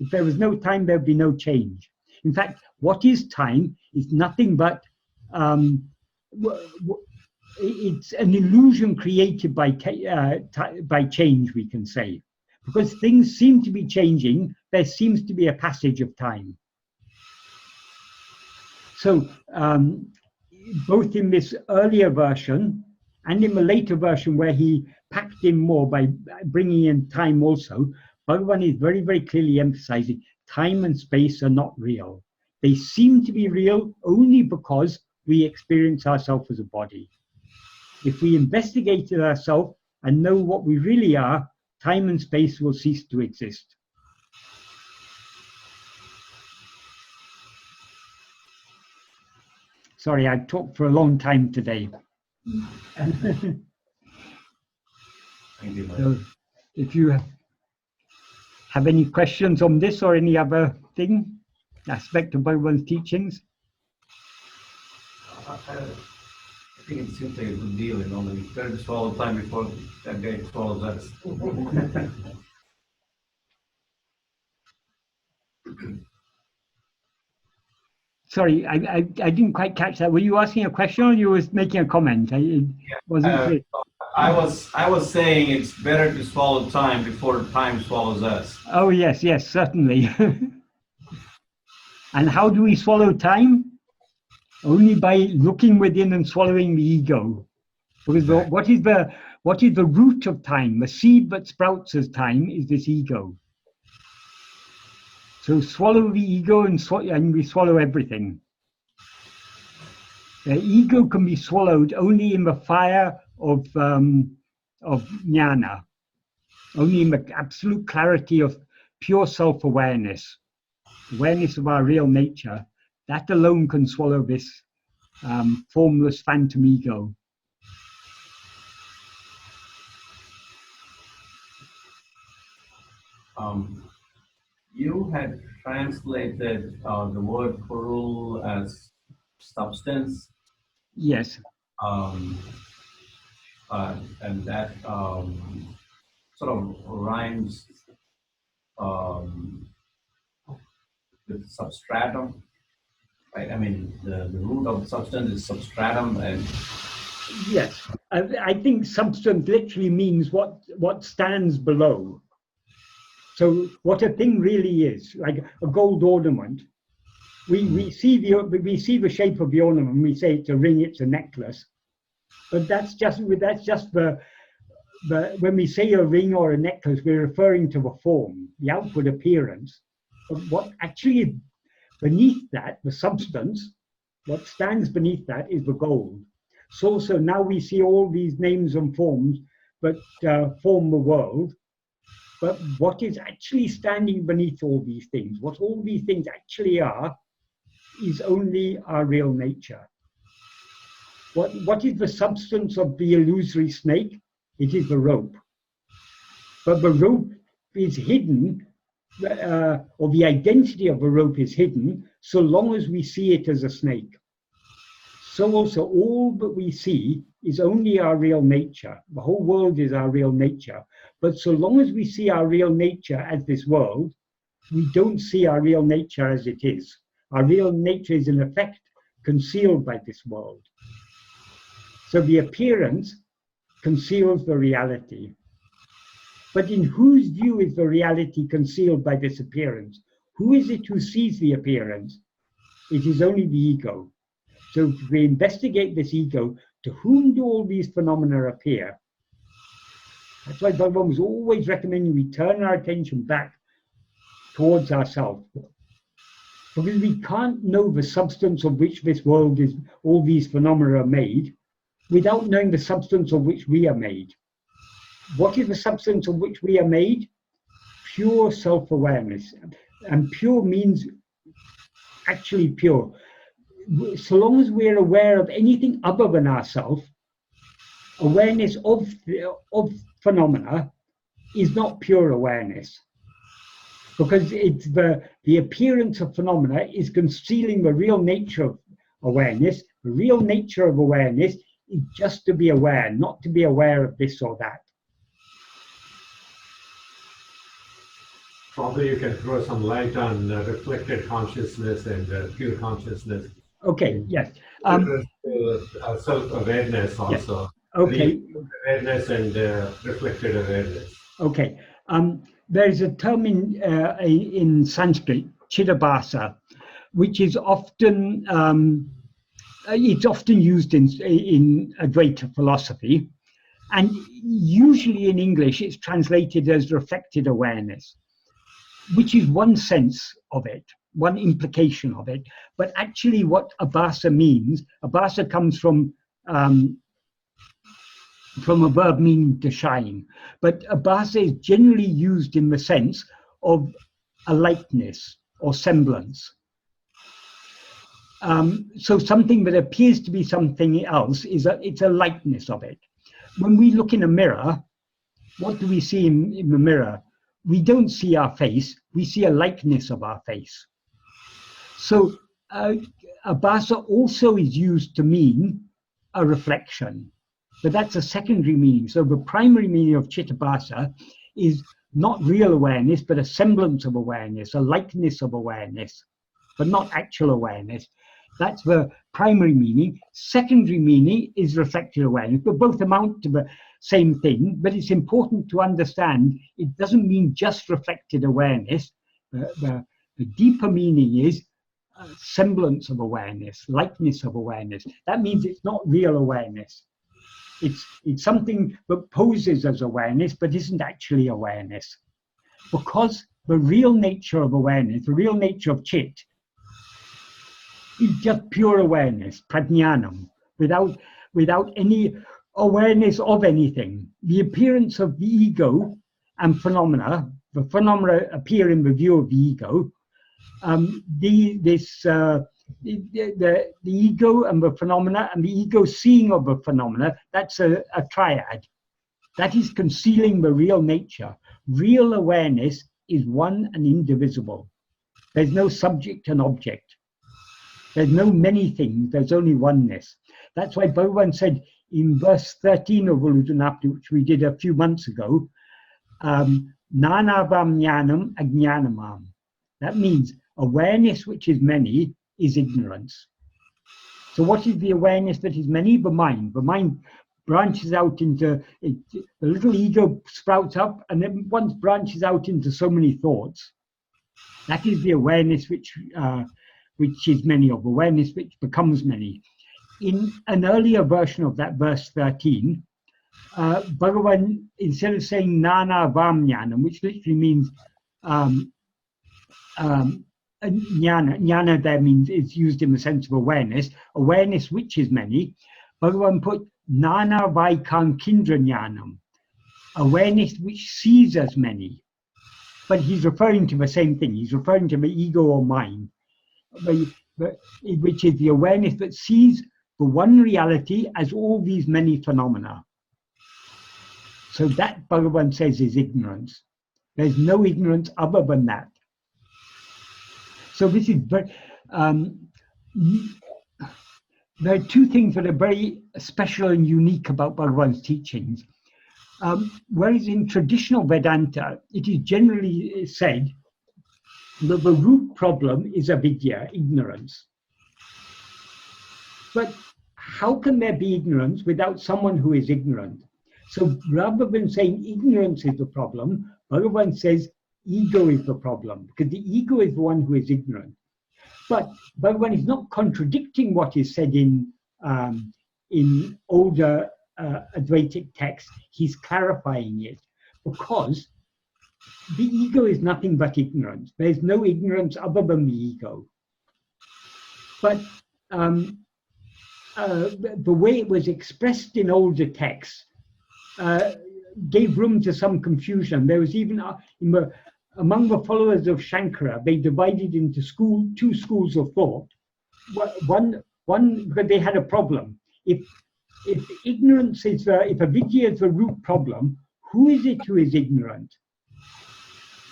Speaker 1: If there was no time, there would be no change. In fact, what is time is nothing but it's an illusion created by change, we can say. Because things seem to be changing, there seems to be a passage of time. So both in this earlier version and in the later version, where he packed in more by bringing in time also, Bhagavan is very, very clearly emphasizing time and space are not real. They seem to be real only because we experience ourselves as a body. If we investigated ourselves and know what we really are, time and space will cease to exist. Sorry, I've talked for a long time today. So if you have any questions on this or any other aspect of Bhagavan's teachings?
Speaker 2: I think it seems like a good deal, you know, we better to swallow time before that guy swallows us.
Speaker 1: Sorry, I didn't quite catch that. Were you asking a question or you were making a comment?
Speaker 2: I was saying it's better to swallow time before time swallows us.
Speaker 1: Oh yes, yes, certainly. And how do we swallow time? Only by looking within and swallowing the ego. Because what is the root of time? The seed that sprouts as time is this ego. So swallow the ego and we swallow everything. The ego can be swallowed only in the fire of jnana, only in the absolute clarity of pure self-awareness, awareness of our real nature. That alone can swallow this formless phantom ego.
Speaker 2: You had translated the word "porul" as substance.
Speaker 1: Yes.
Speaker 2: And that sort of rhymes with substratum, right? I mean, the root of substance is substratum, and
Speaker 1: yes, I think substance literally means what stands below. So what a thing really is, like a gold ornament. We see the shape of the ornament. We say it's a ring, it's a necklace, but that's just the when we say a ring or a necklace, we're referring to the form, the outward appearance. But what actually is beneath that, the substance, what stands beneath that is the gold. So now we see all these names and forms that form the world. But what is actually standing beneath all these things, what all these things actually are, is only our real nature. What is the substance of the illusory snake? It is the rope. But the rope is hidden, or the identity of the rope is hidden, so long as we see it as a snake. so also all that we see is only our real nature. The whole world is our real nature. But so long as we see our real nature as this world, we don't see our real nature as it is. Our real nature is in effect concealed by this world. So the appearance conceals the reality. But in whose view is the reality concealed by this appearance? Who is it who sees the appearance? It is only the ego. So if we investigate this ego, to whom do all these phenomena appear? That's why Bhagavan was always recommending we turn our attention back towards ourselves. Because we can't know the substance of which this world is, all these phenomena are made, without knowing the substance of which we are made. What is the substance of which we are made? Pure self-awareness. And pure means actually pure. So long as we're aware of anything other than ourselves, awareness of phenomena is not pure awareness. Because it's the appearance of phenomena is concealing the real nature of awareness. The real nature of awareness is just to be aware, not to be aware of this or that.
Speaker 3: Probably you can throw some light on reflected consciousness and pure consciousness.
Speaker 1: Okay, yes.
Speaker 3: Self-awareness also.
Speaker 1: Yes. Okay.
Speaker 3: Awareness and reflected awareness.
Speaker 1: Okay. There's a term in Sanskrit, chidabhasa, which is often it's often used in Advaita philosophy, and usually in English it's translated as reflected awareness, which is one sense of it, one implication of it. But actually what abhasa means, abhasa comes from a verb meaning to shine. But abhasa is generally used in the sense of a likeness or semblance. So something that appears to be something else it's a likeness of it. When we look in a mirror, what do we see in the mirror? We don't see our face, we see a likeness of our face. So abhasa also is used to mean a reflection, but that's a secondary meaning. So the primary meaning of chittabhasa is not real awareness, but a semblance of awareness, a likeness of awareness, but not actual awareness. That's the primary meaning. Secondary meaning is reflected awareness, but both amount to the same thing. But it's important to understand it doesn't mean just reflected awareness. The deeper meaning is a semblance of awareness, likeness of awareness. That means it's not real awareness. It's something that poses as awareness, but isn't actually awareness. Because the real nature of awareness, the real nature of chit, is just pure awareness, prajnanam, without any awareness of anything. The appearance of the ego and phenomena, the phenomena appear in the view of the ego. The ego and the phenomena and the ego seeing of the phenomena, that's a triad. That is concealing the real nature. Real awareness is one and indivisible. There's no subject and object. There's no many things, there's only oneness. That's why Bhagavan said in verse 13 of Uڵḷadu Nāṛpadu, which we did a few months ago, nānavam jnanam ajnanamam. That means awareness which is many is ignorance. So what is the awareness that is many? The mind. The mind branches out into, the little ego sprouts up, and then once branches out into so many thoughts. That is the awareness which is many, of awareness which becomes many. In an earlier version of that, verse 13, Bhagavan, instead of saying nānavam jnanam, which literally means jnana there means it's used in the sense of awareness which is many. Bhagavan put nānavaikankindra jnanam, awareness which sees as many. But he's referring to the same thing. He's referring to the ego or mind, which is the awareness that sees the one reality as all these many phenomena. So that, Bhagavan says, is ignorance. There's no ignorance other than that. So this is very, there are two things that are very special and unique about Bhagavan's teachings. Whereas in traditional Vedanta, it is generally said that the root problem is avidya, ignorance. But how can there be ignorance without someone who is ignorant? So rather than saying ignorance is the problem, Bhagavan says ego is the problem, because the ego is the one who is ignorant. But Bhagavan is not contradicting what is said in older Advaitic texts. He's clarifying it, because the ego is nothing but ignorance. There's no ignorance other than the ego. But the way it was expressed in older texts gave room to some confusion. There was even among the followers of Shankara, they divided into two schools of thought. One because they had a problem. If ignorance is if avidya is the root problem, who is it who is ignorant?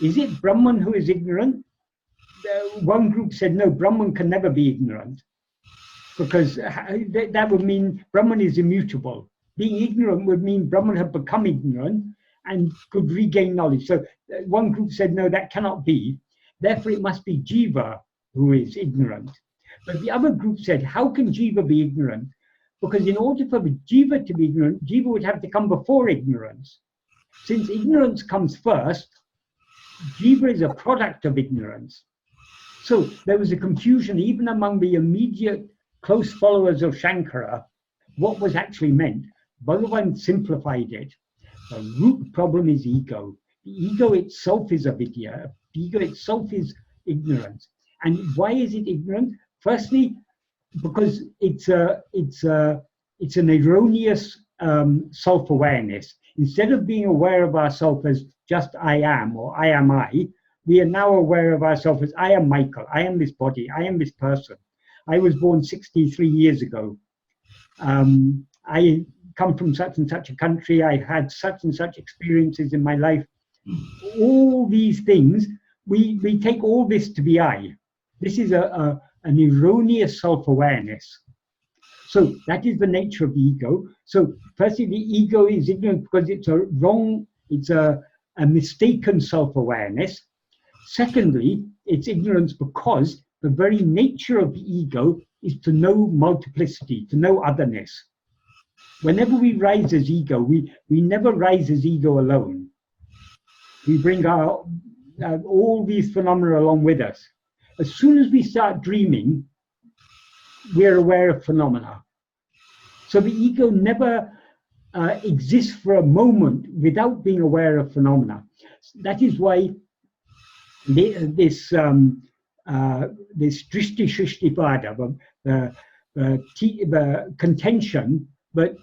Speaker 1: Is it Brahman who is ignorant? One group said no, Brahman can never be ignorant, because that would mean Brahman is immutable. Being ignorant would mean Brahman had become ignorant and could regain knowledge. So one group said, no, that cannot be. Therefore, it must be Jiva who is ignorant. But the other group said, how can Jiva be ignorant? Because in order for the Jiva to be ignorant, Jiva would have to come before ignorance. Since ignorance comes first, Jiva is a product of ignorance. So there was a confusion even among the immediate close followers of Shankara, what was actually meant. Bhagavan simplified it. The root problem is ego. The ego itself is avidya. The ego itself is ignorance. And why is it ignorant? Firstly, because it's an erroneous self-awareness. Instead of being aware of ourselves as just I am or I am I, we are now aware of ourselves as I am Michael, I am this body, I am this person. I was born 63 years ago. I come from such and such a country. I had such and such experiences in my life. All these things, we take all this to be I. This is an erroneous self-awareness. So that is the nature of the ego. So firstly, the ego is ignorant because it's a mistaken self-awareness. Secondly, it's ignorance because the very nature of the ego is to know multiplicity, to know otherness. Whenever we rise as ego, we never rise as ego alone. We bring our all these phenomena along with us. As soon as we start dreaming, we're aware of phenomena. So the ego never exists for a moment without being aware of phenomena. That is why this drishti shrishti pada, the contention, but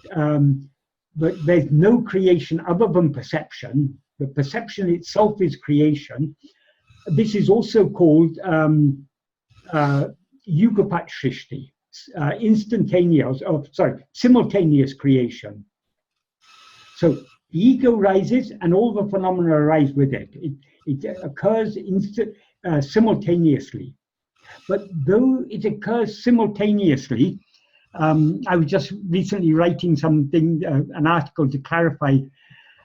Speaker 1: there's no creation other than perception. The perception itself is creation. This is also called yugapat shrishti, simultaneous creation. So the ego rises and all the phenomena arise with it. It occurs simultaneously. But though it occurs simultaneously, I was just recently writing something, an article to clarify.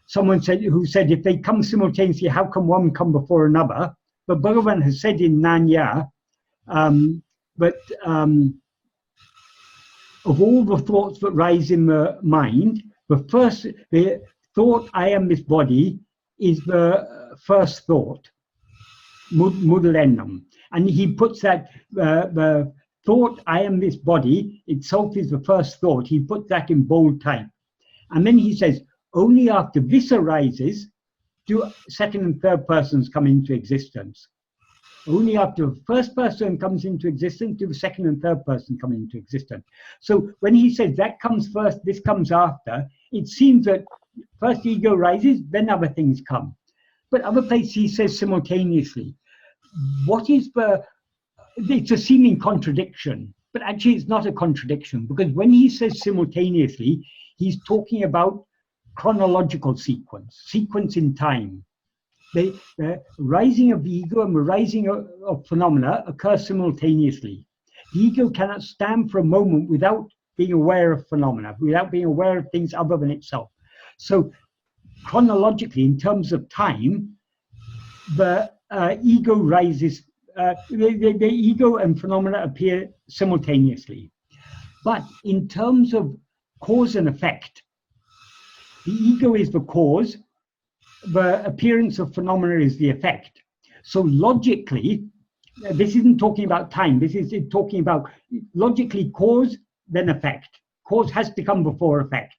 Speaker 1: Someone who said if they come simultaneously, how can one come before another? But Bhagavan has said in Nāṇya, of all the thoughts that rise in the mind, the thought I am this body is the first thought, mudalennam. And he puts that the thought I am this body itself is the first thought. He puts that in bold type. And then he says, only after this arises do second and third persons come into existence. Only after the first person comes into existence do the second and third person come into existence. So when he says that comes first, this comes after, it seems that first ego rises, then other things come. But other places he says simultaneously. What is it's a seeming contradiction, but actually it's not a contradiction, because when he says simultaneously, he's talking about chronological sequence in time. The rising of the ego and the rising of phenomena occur simultaneously. The ego cannot stand for a moment without being aware of phenomena, without being aware of things other than itself. So chronologically, in terms of time, the ego rises, the ego and phenomena appear simultaneously. But in terms of cause and effect, the ego is the cause, the appearance of phenomena is the effect. So logically, this isn't talking about time, this is talking about logically cause, then effect. Cause has to come before effect.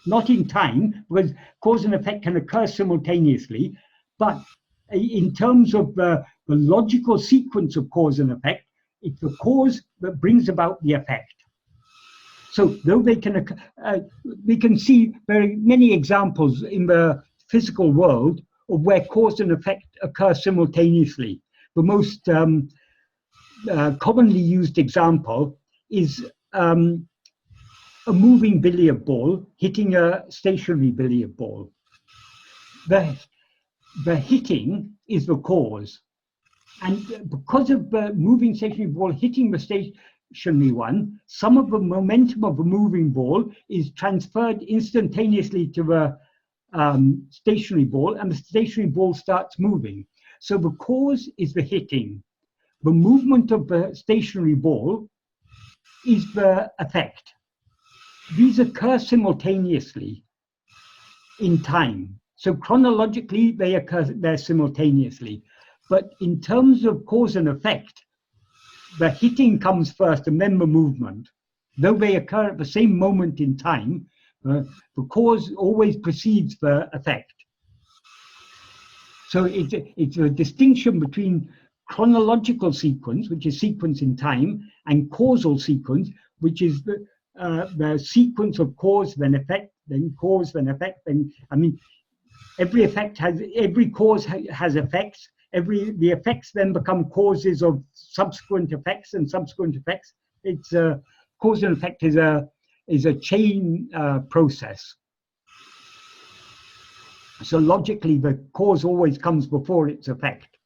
Speaker 1: Not in time, because cause and effect can occur simultaneously, but in terms of the logical sequence of cause and effect, it's the cause that brings about the effect. So though they can, we can see very many examples in the physical world of where cause and effect occur simultaneously. The most commonly used example is a moving billiard ball hitting a stationary billiard ball. The hitting is the cause, and because of the moving stationary ball hitting the stationary one, some of the momentum of the moving ball is transferred instantaneously to the stationary ball, and the stationary ball starts moving. So the cause is the hitting. The movement of the stationary ball is the effect. These occur simultaneously in time. So chronologically, they occur there simultaneously. But in terms of cause and effect, the hitting comes first and then the movement. Though they occur at the same moment in time, the cause always precedes the effect. So it's a distinction between chronological sequence, which is sequence in time, and causal sequence, which is the sequence of cause, then effect, then cause, then effect. Then, I mean, every cause has effects. The effects then become causes of subsequent effects and subsequent effects. It's cause and effect is a chain process. So logically, the cause always comes before its effect,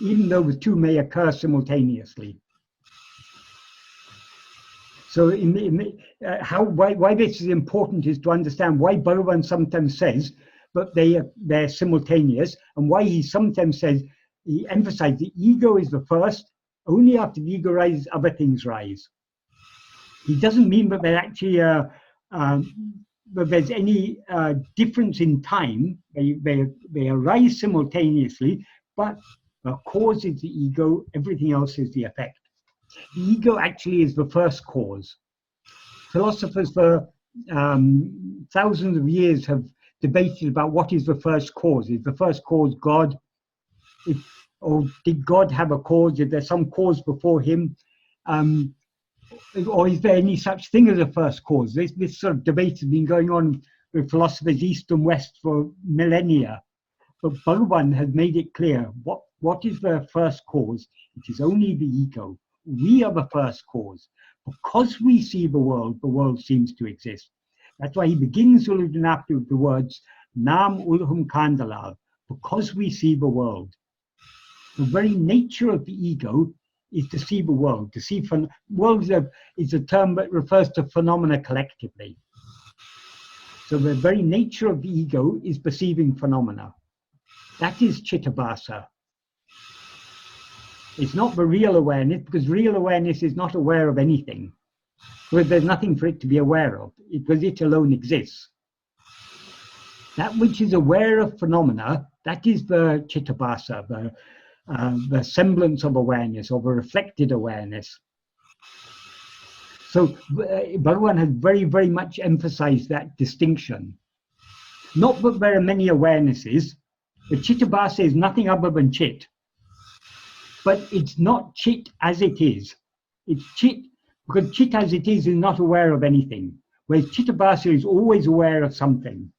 Speaker 1: even though the two may occur simultaneously. So why this is important is to understand why Paḍuvam sometimes says that they're simultaneous, and why he sometimes says, he emphasizes the ego is the first, only after the ego rises, other things rise. He doesn't mean that they're actually that there's any difference in time. They arise simultaneously, but the cause is the ego, everything else is the effect. The ego actually is the first cause. Philosophers for thousands of years have debated about what is the first cause. Is the first cause God? Or did God have a cause? Is there some cause before him? Or is there any such thing as a first cause? This sort of debate has been going on with philosophers east and west for millennia. But Paḍuvam has made it clear what is the first cause. It is only the ego. We are the first cause. Because we see the world seems to exist. That's why he begins Uڵḷadu Nāṛpadu with the words nāmuḍambē, because we see the world. The very nature of the ego is to see the world. To see world is a term that refers to phenomena collectively. So the very nature of the ego is perceiving phenomena. That is Chittabhasa. It's not the real awareness, because real awareness is not aware of anything. Because there's nothing for it to be aware of, because it alone exists. That which is aware of phenomena, that is the Chittabhasa, the semblance of awareness, of a reflected awareness. So Paḍuvam has very, very much emphasized that distinction. Not that there are many awarenesses. The Chittabhasa is nothing other than Chit. But it's not Chit as it is. It's Chit, because Chit as it is not aware of anything. Whereas Chittabhasa is always aware of something.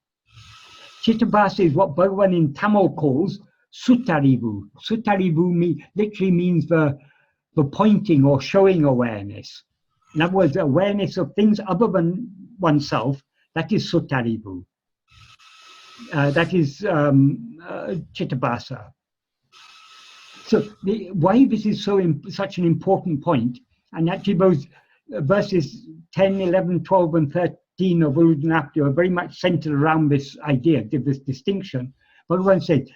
Speaker 1: Chittabhasa is what Paḍuvam in Tamil calls Suttarivu. Suttarivu literally means the pointing or showing awareness. In other words, awareness of things other than oneself, that is Suttarivu. That is Chittabhasa. So why this is such an important point And actually those verses 10, 11, 12 and 13 of Uḷḷadu Nāṛpadu are very much centered around this idea, this distinction. Bhagavan said,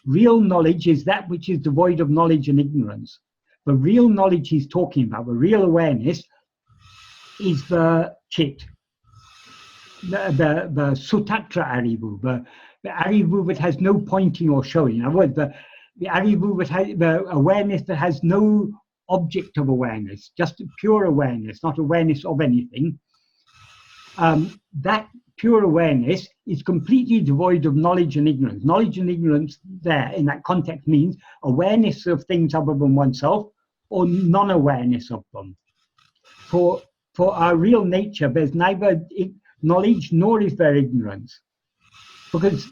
Speaker 1: real knowledge is that which is devoid of knowledge and ignorance. The real knowledge he's talking about, the real awareness, is the chit, the sutatra arivu, the arivu that has no pointing or showing. In other words, the arivu that has the awareness that has no object of awareness, just pure awareness, not awareness of anything. That pure awareness is completely devoid of knowledge and ignorance. Knowledge and ignorance there in that context means awareness of things other than oneself or non-awareness of them. For our real nature, there's neither knowledge nor is there ignorance. Because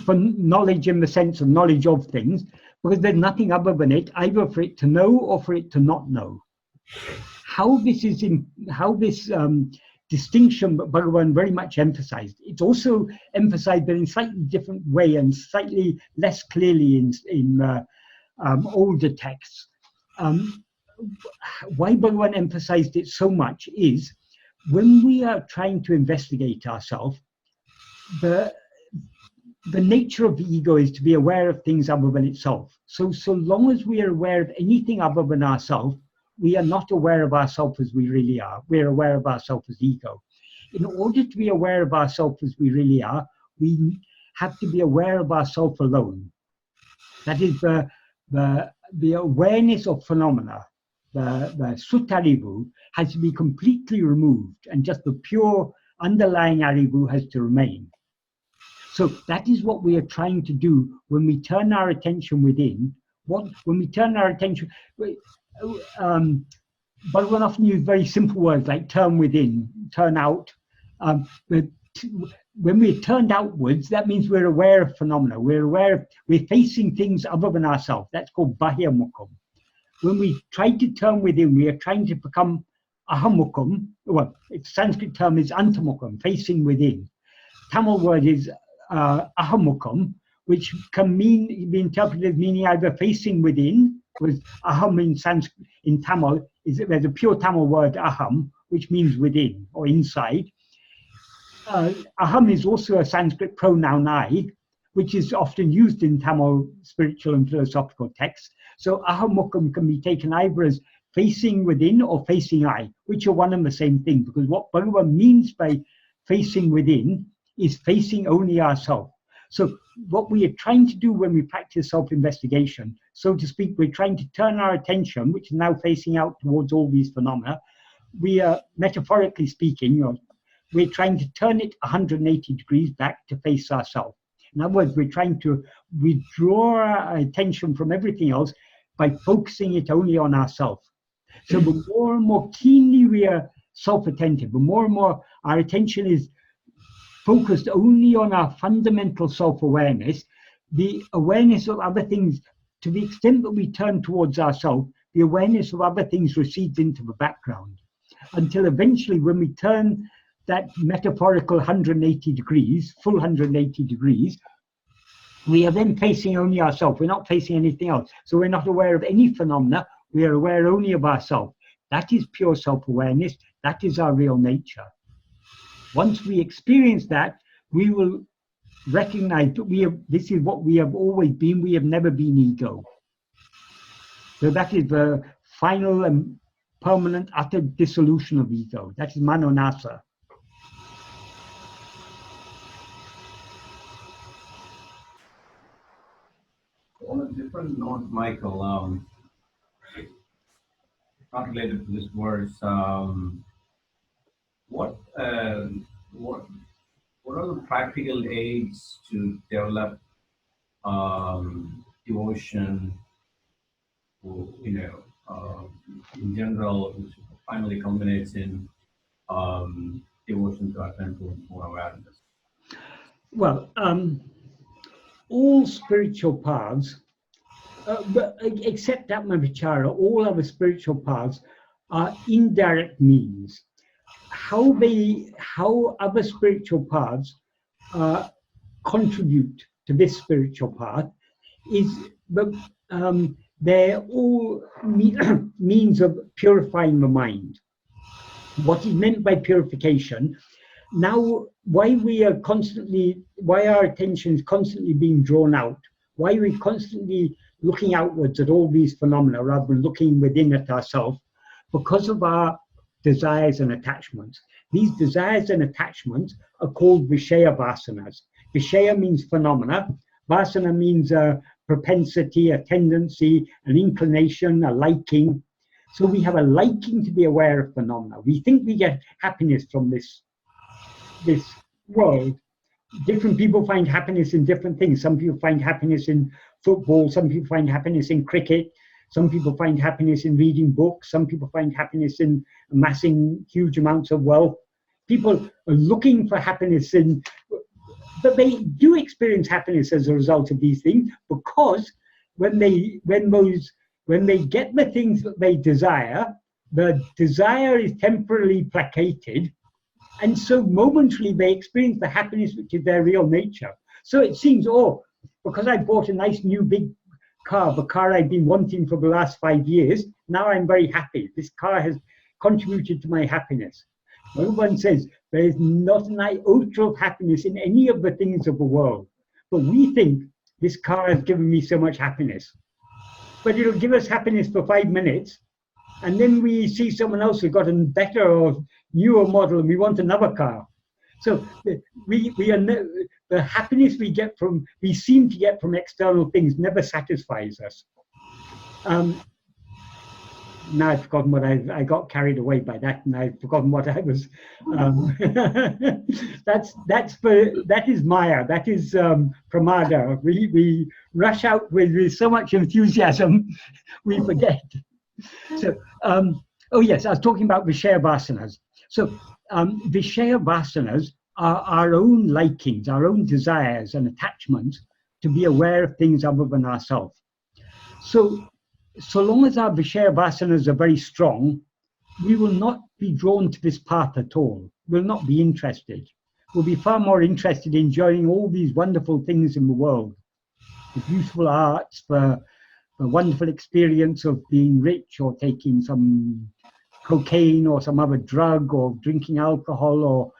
Speaker 1: for knowledge in the sense of knowledge of things, because there's nothing other than it, either for it to know or for it to not know. How this distinction that Bhagavan very much emphasized, it's also emphasized but in a slightly different way and slightly less clearly in older texts. Why Bhagavan emphasized it so much is when we are trying to investigate ourselves, the nature of the ego is to be aware of things other than itself. So long as we are aware of anything other than ourselves, we are not aware of ourselves as we really are. We're aware of ourselves as ego. In order to be aware of ourselves as we really are, we have to be aware of ourselves alone. That is the awareness of phenomena, the sutarivu, has to be completely removed, and just the pure underlying arivu has to remain. So that is what we are trying to do when we turn our attention within. When we turn our attention, Bhagavan often use very simple words like turn within, turn out. But when we're turned outwards, that means we're aware of phenomena. We're facing things other than ourselves. That's called bahyamukkham. When we try to turn within, we are trying to become ahamukkham. Well, its Sanskrit term is antamukkham, facing within. Tamil word is ahamukkham, which can be interpreted as meaning either facing within, because aham in Sanskrit, in Tamil, there's a pure Tamil word aham, which means within or inside. Aham is also a Sanskrit pronoun I, which is often used in Tamil spiritual and philosophical texts. So ahamukkham can be taken either as facing within or facing I, which are one and the same thing, because what Bhagavan means by facing within is facing only ourselves. So what we are trying to do when we practice self-investigation, so to speak, we're trying to turn our attention, which is now facing out towards all these phenomena. We are, metaphorically speaking, we're trying to turn it 180 degrees back to face ourselves. In other words, we're trying to withdraw our attention from everything else by focusing it only on ourselves. So the more and more keenly we are self-attentive, the more and more our attention is focused only on our fundamental self-awareness, the awareness of other things, to the extent that we turn towards ourselves, the awareness of other things recedes into the background. Until eventually, when we turn that metaphorical 180 degrees, full 180 degrees, we are then facing only ourselves. We're not facing anything else. So we're not aware of any phenomena. We are aware only of ourselves. That is pure self-awareness. That is our real nature. Once we experience that, we will recognize that this is what we have always been. We have never been ego. So that is the final and permanent, utter dissolution of ego. That is manonasa.
Speaker 2: On a different note, Michael, not related to this verse, what are the practical aids to develop devotion, in general, which finally culminates in devotion to authentic more awareness?
Speaker 1: Well, all spiritual paths, except Atma-vichara, all other spiritual paths are indirect means. How other spiritual paths contribute to this spiritual path is they're all means of purifying the mind. What is meant by purification? Now, why our attention is constantly being drawn out, why we're constantly looking outwards at all these phenomena rather than looking within at ourselves, because of our desires and attachments. These desires and attachments are called Vishaya vasanas. Vishaya means phenomena. Vasana means a propensity, a tendency, an inclination, a liking. So we have a liking to be aware of phenomena. We think we get happiness from this world. Different people find happiness in different things. Some people find happiness in football. Some people find happiness in cricket. Some people find happiness in reading books. Some people find happiness in amassing huge amounts of wealth. People are looking for happiness but they do experience happiness as a result of these things, because when they get the things that they desire, the desire is temporarily placated, and so momentarily they experience the happiness which is their real nature. So it seems, oh, because I bought a nice new big car, the car I've been wanting for the last 5 years, now I'm very happy. This car has contributed to my happiness. No one says there is not an iota of happiness in any of the things of the world. But we think this car has given me so much happiness. But it'll give us happiness for 5 minutes, and then we see someone else who got a better or newer model and we want another car. So the happiness we seem to get from external things never satisfies us. Now I've forgotten what I got carried away by that, and I've forgotten what I was. That is Maya. That is pramada. We rush out with so much enthusiasm, we forget. So, oh yes, I was talking about Vishaya vasanas. So, Vishaya vasanas are our own likings, our own desires and attachments to be aware of things other than ourselves. So long as our Vishaya vasanas are very strong, we will not be drawn to this path at all. We'll not be interested. We'll be far more interested in enjoying all these wonderful things in the world, the beautiful arts, the wonderful experience of being rich, or taking some cocaine or some other drug, or drinking alcohol,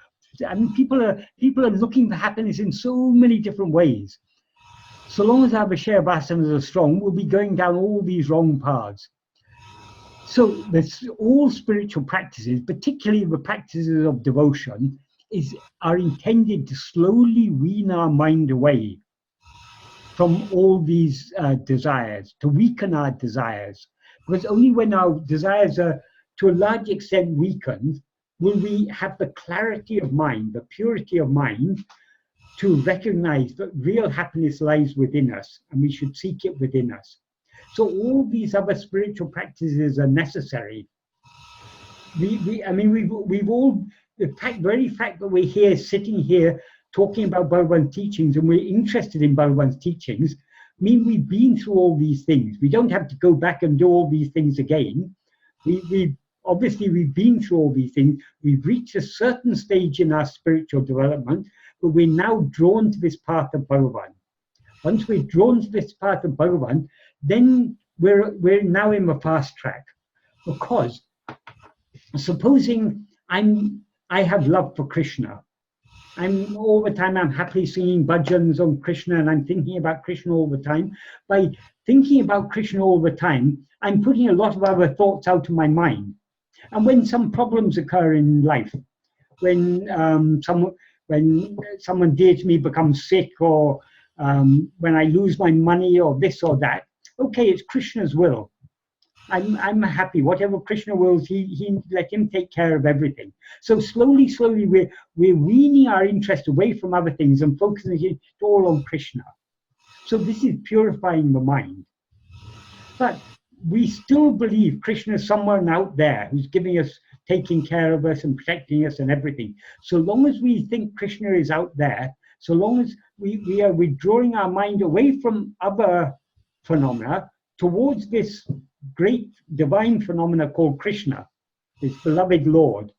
Speaker 1: people are looking for happiness in so many different ways. So long as our Vishaya vasanas are strong, we'll be going down all these wrong paths. So all spiritual practices, particularly the practices of devotion, are intended to slowly wean our mind away from all these desires, to weaken our desires. Because only when our desires are to a large extent weakened will we have the clarity of mind, the purity of mind, to recognize that real happiness lies within us, and we should seek it within us. So all these other spiritual practices are necessary. We've all, the very fact that we're here, sitting here, talking about Bhagavan's teachings, and we're interested in Bhagavan's teachings, mean we've been through all these things. We don't have to go back and do all these things again. Obviously, we've been through all these things. We've reached a certain stage in our spiritual development, but we're now drawn to this path of Bhagavan. Once we're drawn to this path of Bhagavan, then we're now in the fast track. Because supposing I have love for Krishna, all the time I'm happily singing bhajans on Krishna, and I'm thinking about Krishna all the time. By thinking about Krishna all the time, I'm putting a lot of other thoughts out of my mind. And when some problems occur in life, when someone dear to me becomes sick, or when I lose my money, or this or that, okay, it's Krishna's will. I'm happy. Whatever Krishna wills, he let him take care of everything. So slowly, we're weaning our interest away from other things and focusing it all on Krishna. So this is purifying the mind. But we still believe Krishna is someone out there who's giving us, taking care of us and protecting us and everything. So long as we think Krishna is out there, so long as we are withdrawing our mind away from other phenomena towards this great divine phenomena called Krishna, this beloved Lord.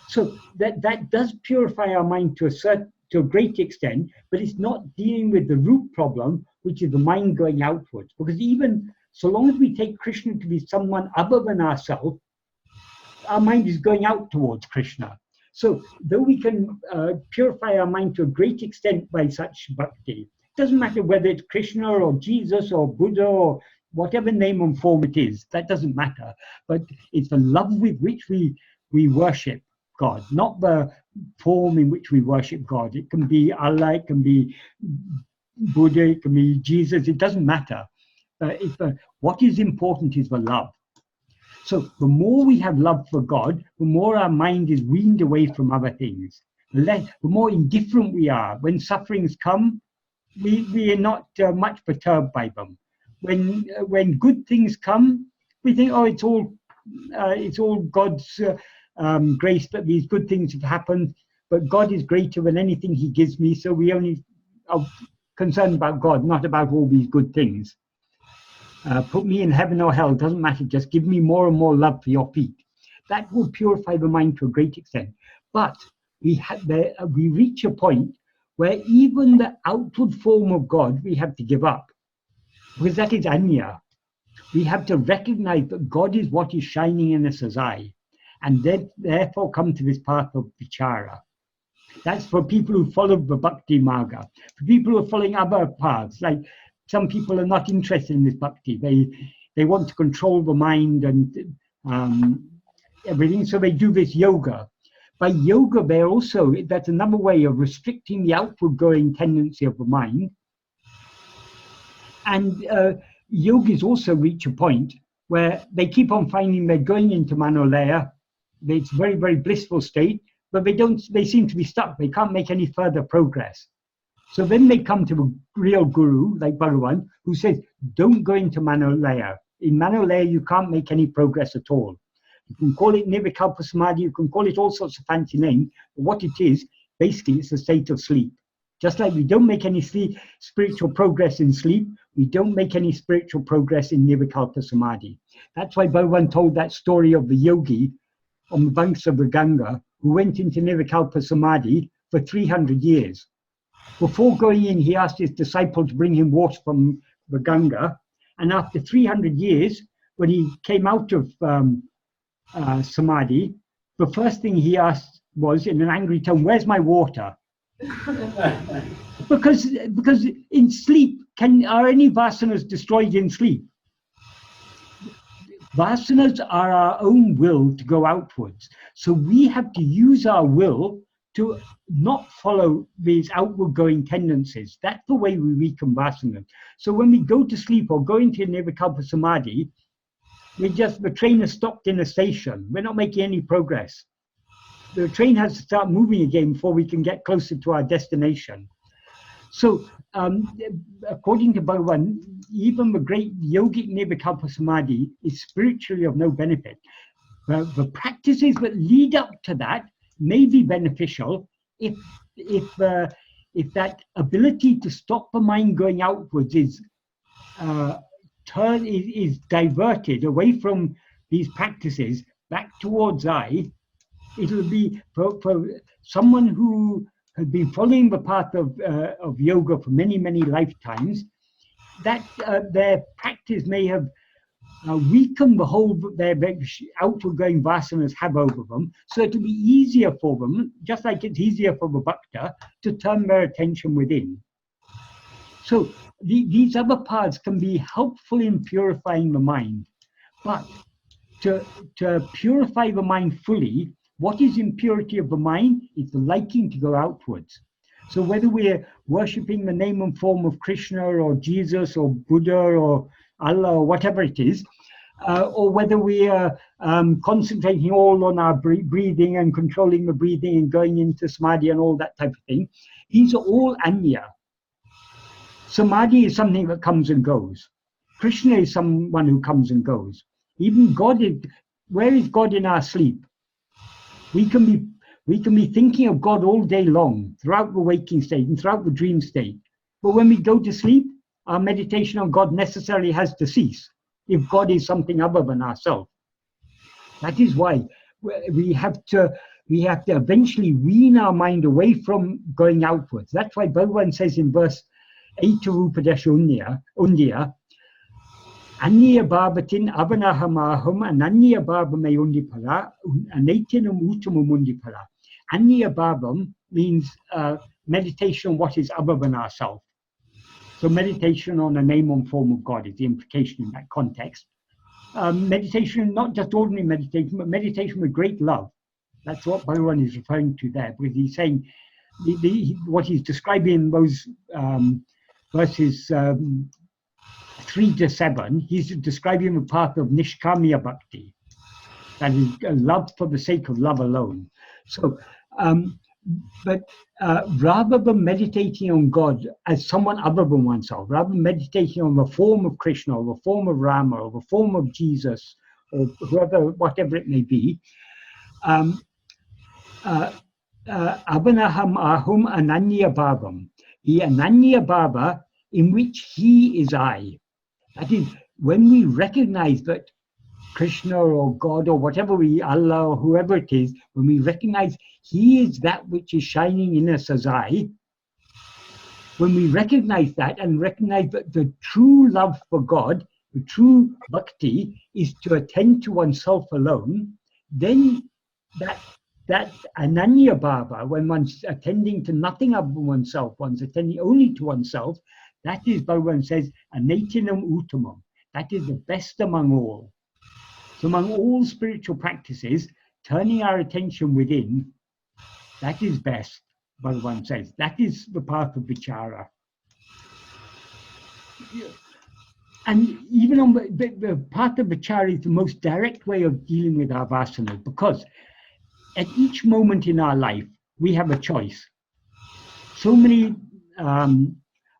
Speaker 1: So that does purify our mind to a great extent, but it's not dealing with the root problem, which is the mind going outwards. Because even so long as we take Krishna to be someone other than ourselves, our mind is going out towards Krishna. So though we can purify our mind to a great extent by such bhakti, it doesn't matter whether it's Krishna or Jesus or Buddha or whatever name and form it is, that doesn't matter. But it's the love with which we worship God, not the form in which we worship God. It can be Allah, it can be Buddha, it can be Jesus, it doesn't matter. What is important is the love. So the more we have love for God, the more our mind is weaned away from other things. The more indifferent we are. When sufferings come, we are not much perturbed by them. When good things come, we think, oh, it's all God's grace that these good things have happened. But God is greater than anything He gives me, so we only are concerned about God, not about all these good things. Put me in heaven or hell, doesn't matter, just give me more and more love for your feet. That will purify the mind to a great extent. But we reach a point where even the outward form of God we have to give up, because that is anya. We have to recognize that God is what is shining in us as I, and therefore come to this path of vichara. That's for people who follow the bhakti marga. For people who are following other paths, like some people are not interested in this bhakti. They want to control the mind and everything, so they do this yoga. By yoga, that's another way of restricting the outward going tendency of the mind. And yogis also reach a point where they keep on finding they're going into manolaya. It's a very, very blissful state, but they seem to be stuck. They can't make any further progress. So then they come to a real guru, like Bhagavan, who says, don't go into manolaya. In manolaya, you can't make any progress at all. You can call it nirvikalpa samadhi, you can call it all sorts of fancy names, but what it is, basically, it's a state of sleep. Just like we don't make any spiritual progress in sleep, we don't make any spiritual progress in nirvikalpa samadhi. That's why Bhagavan told that story of the yogi on the banks of the Ganga, who went into nirvikalpa samadhi for 300 years. Before going in, he asked his disciple to bring him water from the Ganga, and after 300 years, when he came out of samadhi, the first thing he asked was, in an angry tone, "Where's my water?" because in sleep, are any vasanas destroyed in sleep? Vasanas are our own will to go outwards. So we have to use our will to not follow these outward going tendencies. That's the way we weaken vasanas. So when we go to sleep or go into nirvikalpa samadhi, the train has stopped in a station. We're not making any progress. The train has to start moving again before we can get closer to our destination. So according to Bhagavan, even the great yogic nirvikalpa samadhi is spiritually of no benefit. The practices that lead up to that may be beneficial if that ability to stop the mind going outwards is diverted away from these practices back towards I. It'll be for someone who has been following the path of yoga for many, many lifetimes, that their practice may have weakened the hold their outward going vasanas have over them, so it'll be easier for them, just like it's easier for the bhakta, to turn their attention within. So these other paths can be helpful in purifying the mind, but to purify the mind fully, what is impurity of the mind is the liking to go outwards. So whether we're worshipping the name and form of Krishna or Jesus or Buddha or Allah or whatever it is, or whether we are concentrating all on our breathing and controlling the breathing and going into samadhi and all that type of thing, these are all anya. Samadhi is something that comes and goes. Krishna is someone who comes and goes. Even God where is God in our sleep? We can be thinking of God all day long, throughout the waking state and throughout the dream state. But when we go to sleep, our meditation on God necessarily has to cease if God is something other than ourselves. That is why we have to eventually wean our mind away from going outwards. That's why Bhagavan says in verse 8 to Upadesha Undya, Anya Babatin Abanahamahum Ananya Babame Undipala Anatinum Utumum Undipala. Anya Babam means meditation on what is other than ourselves. So meditation on a name and form of God is the implication in that context. Meditation, not just ordinary meditation, but meditation with great love. That's what Bhagavan is referring to there, because he's saying what he's describing in those verses 3 to 7, he's describing the path of Nishkamya Bhakti, that is love for the sake of love alone. So, rather than meditating on God as someone other than oneself, rather than meditating on the form of Krishna, or the form of Rama, or the form of Jesus, or whoever, whatever it may be, Avanaham ahum ananya bhavam, the ananya bhava in which he is I. That is, when we recognize that Krishna or God or whatever Allah or whoever it is, when we recognize he is that which is shining in us as I, when we recognize that and recognize that the true love for God, the true bhakti, is to attend to oneself alone, then that ananya bhava, when one's attending to nothing other than oneself, one's attending only to oneself, that is, Bhagavan says, anatinam uttamam. That is the best among all. So among all spiritual practices, turning our attention within, that is best, Bhagavan says. That is the path of vichara. And even on the path of vichara is the most direct way of dealing with our vasanas, because at each moment in our life, we have a choice. So many,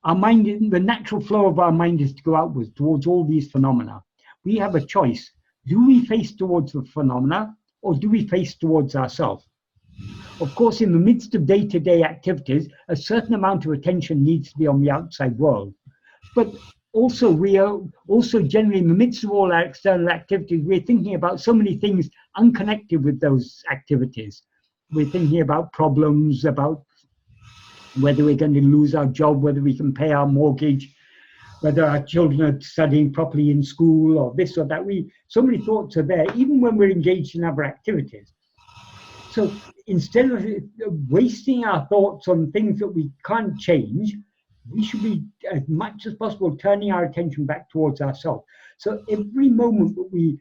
Speaker 1: our mind, the natural flow of our mind is to go outwards towards all these phenomena. We have a choice. Do we face towards the phenomena, or do we face towards ourselves? Of course, in the midst of day-to-day activities, a certain amount of attention needs to be on the outside world. But also, we are also generally in the midst of all our external activities, we're thinking about so many things unconnected with those activities. We're thinking about problems, about whether we're going to lose our job, whether we can pay our mortgage, whether our children are studying properly in school, or this or that. So many thoughts are there, even when we're engaged in other activities. So instead of wasting our thoughts on things that we can't change, we should be, as much as possible, turning our attention back towards ourselves. So every moment that we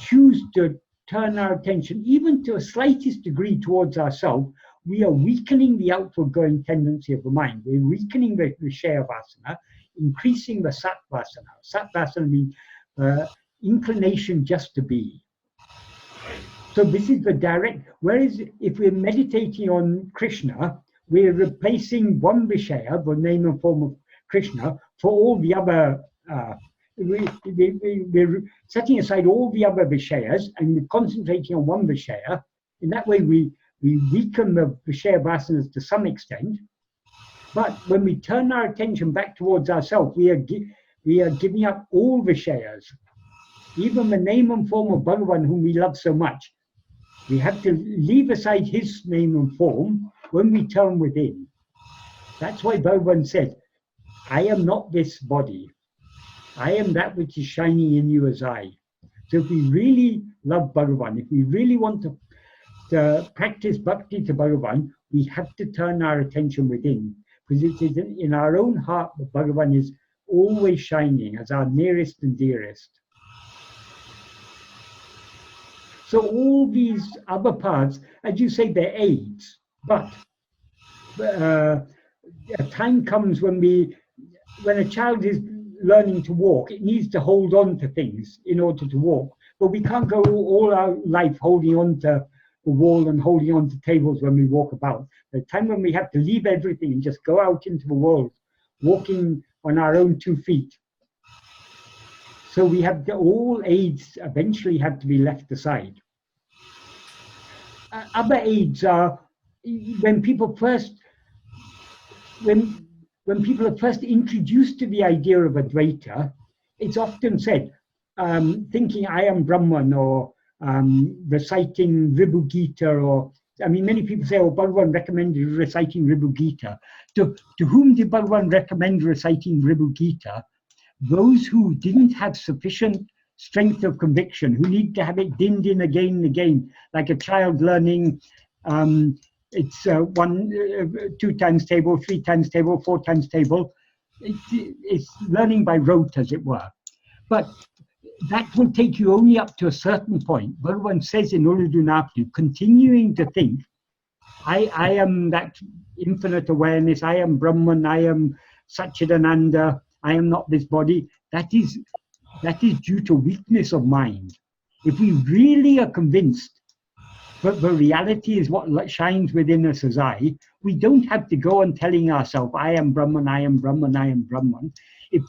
Speaker 1: choose to turn our attention, even to a slightest degree, towards ourselves, we are weakening the outward-going tendency of the mind. We're weakening the Vishaya Vasana, increasing the Sattvasana. Sattvasana means inclination just to be. So this is the direct, whereas if we're meditating on Krishna, we're replacing one Vishaya, the name and form of Krishna, for all the other, we're setting aside all the other Vishayas and we're concentrating on one Vishaya. In that way, we weaken the Vishaya Vasanas to some extent. But when we turn our attention back towards ourselves, we are giving up all Vishayas. Even the name and form of Bhagavan, whom we love so much, we have to leave aside his name and form when we turn within. That's why Bhagavan said, I am not this body. I am that which is shining in you as I. So if we really love Bhagavan, if we really want to practice bhakti to Bhagavan, we have to turn our attention within. Because it is in our own heart that Bhagavan is always shining as our nearest and dearest. So all these other paths, as you say, they're aids. But a time comes when a child is learning to walk, it needs to hold on to things in order to walk. But we can't go all our life holding on to the wall and holding on to tables when we walk about. The time when we have to leave everything and just go out into the world, walking on our own 2 feet. So we have all aids eventually have to be left aside. Other aids are when people are first introduced to the idea of Advaita, it's often said, thinking I am Brahman, or reciting Ribhu Gita, or many people say, oh, Bhagavan recommended reciting Ribhu Gita. To whom did Bhagavan recommend reciting Ribhu Gita? those who didn't have sufficient strength of conviction, who need to have it dinned in again and again, like a child learning it's 2 times table, 3 times table, 4 times table. It's learning by rote, as it were. But that will take you only up to a certain point. Bhagavan says in Uḷḷadu Nāṛpadu, continuing to think, I am that infinite awareness, I am Brahman, I am Satchidananda, I am not this body. That is due to weakness of mind. If we really are convinced that the reality is what shines within us as I, we don't have to go on telling ourselves, I am Brahman, I am Brahman, I am Brahman. If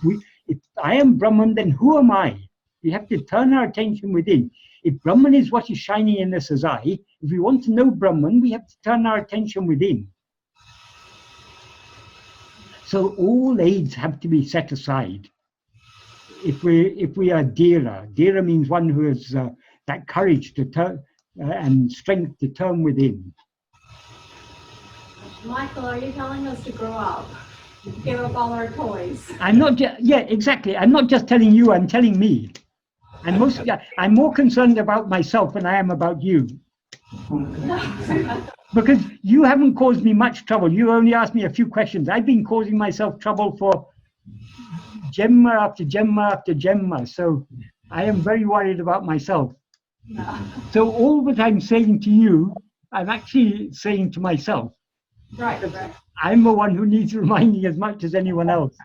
Speaker 1: I am Brahman, then who am I? We have to turn our attention within. If Brahman is what is shining in us as I, if we want to know Brahman, we have to turn our attention within. So all aids have to be set aside. If we are dhira means one who has that courage to turn and strength to turn within.
Speaker 4: Michael, are you telling us to grow up? Give up all our toys?
Speaker 1: I'm not yeah, exactly. I'm not just telling you, I'm telling me. I'm more concerned about myself than I am about you. Because you haven't caused me much trouble. You only asked me a few questions. I've been causing myself trouble for Gemma after Gemma after Gemma. So I am very worried about myself. So all that I'm saying to you, I'm actually saying to myself.
Speaker 4: Right.
Speaker 1: I'm the one who needs reminding as much as anyone else.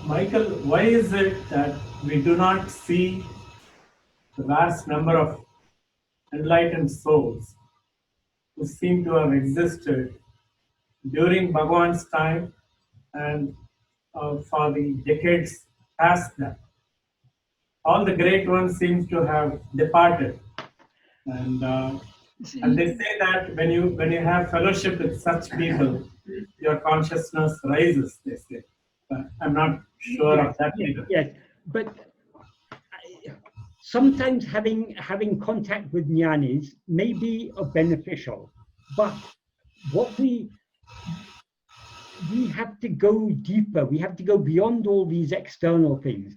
Speaker 5: Michael, why is it that we do not see the vast number of enlightened souls who seem to have existed during Bhagavan's time and for the decades past that? All the great ones seem to have departed, and they say that when you have fellowship with such people, your consciousness rises. They say. I'm not sure of that either.
Speaker 1: Yes, but sometimes having contact with jnanis may be beneficial, but what we have to go deeper. We have to go beyond all these external things.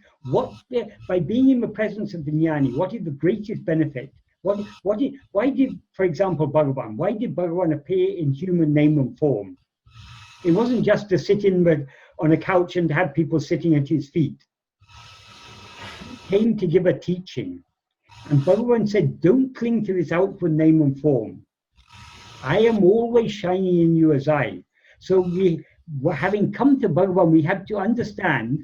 Speaker 1: By being in the presence of the jnani, what is the greatest benefit? Why did, for example, Bhagavan? Why did Bhagavan appear in human name and form? It wasn't just to sit on a couch and to have people sitting at his feet. He came to give a teaching. And Bhagavan said, don't cling to this outward name and form. I am always shining in you as I. So having come to Bhagavan, we have to understand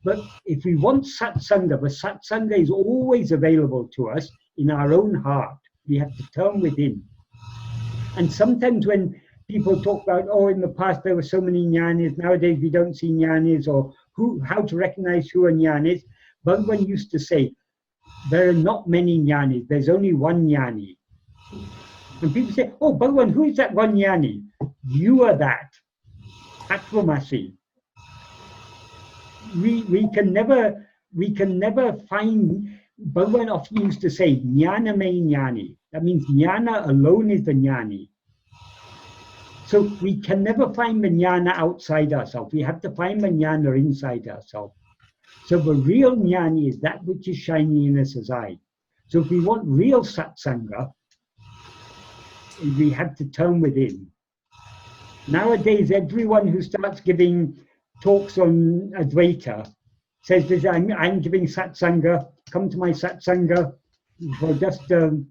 Speaker 1: that if we want satsanga, the satsanga is always available to us in our own heart. We have to turn within. And sometimes when people talk about, oh, in the past there were so many jnanis, nowadays we don't see jnanis, or how to recognize who are jnanis. Bhagavan used to say, there are not many jnanis, there's only one jnani. And people say, oh, Bhagavan, who is that one jnani? You are that. Tattvamasi. We can never find. Bhagavan often used to say, jnana me jnani. That means jnana alone is the jnani. So we can never find the jnana outside ourselves. We have to find the jnana inside ourselves. So the real jnani is that which is shining in us as I. So if we want real satsanga, we have to turn within. Nowadays, everyone who starts giving talks on Advaita says this, I'm giving satsanga, come to my satsanga for just $100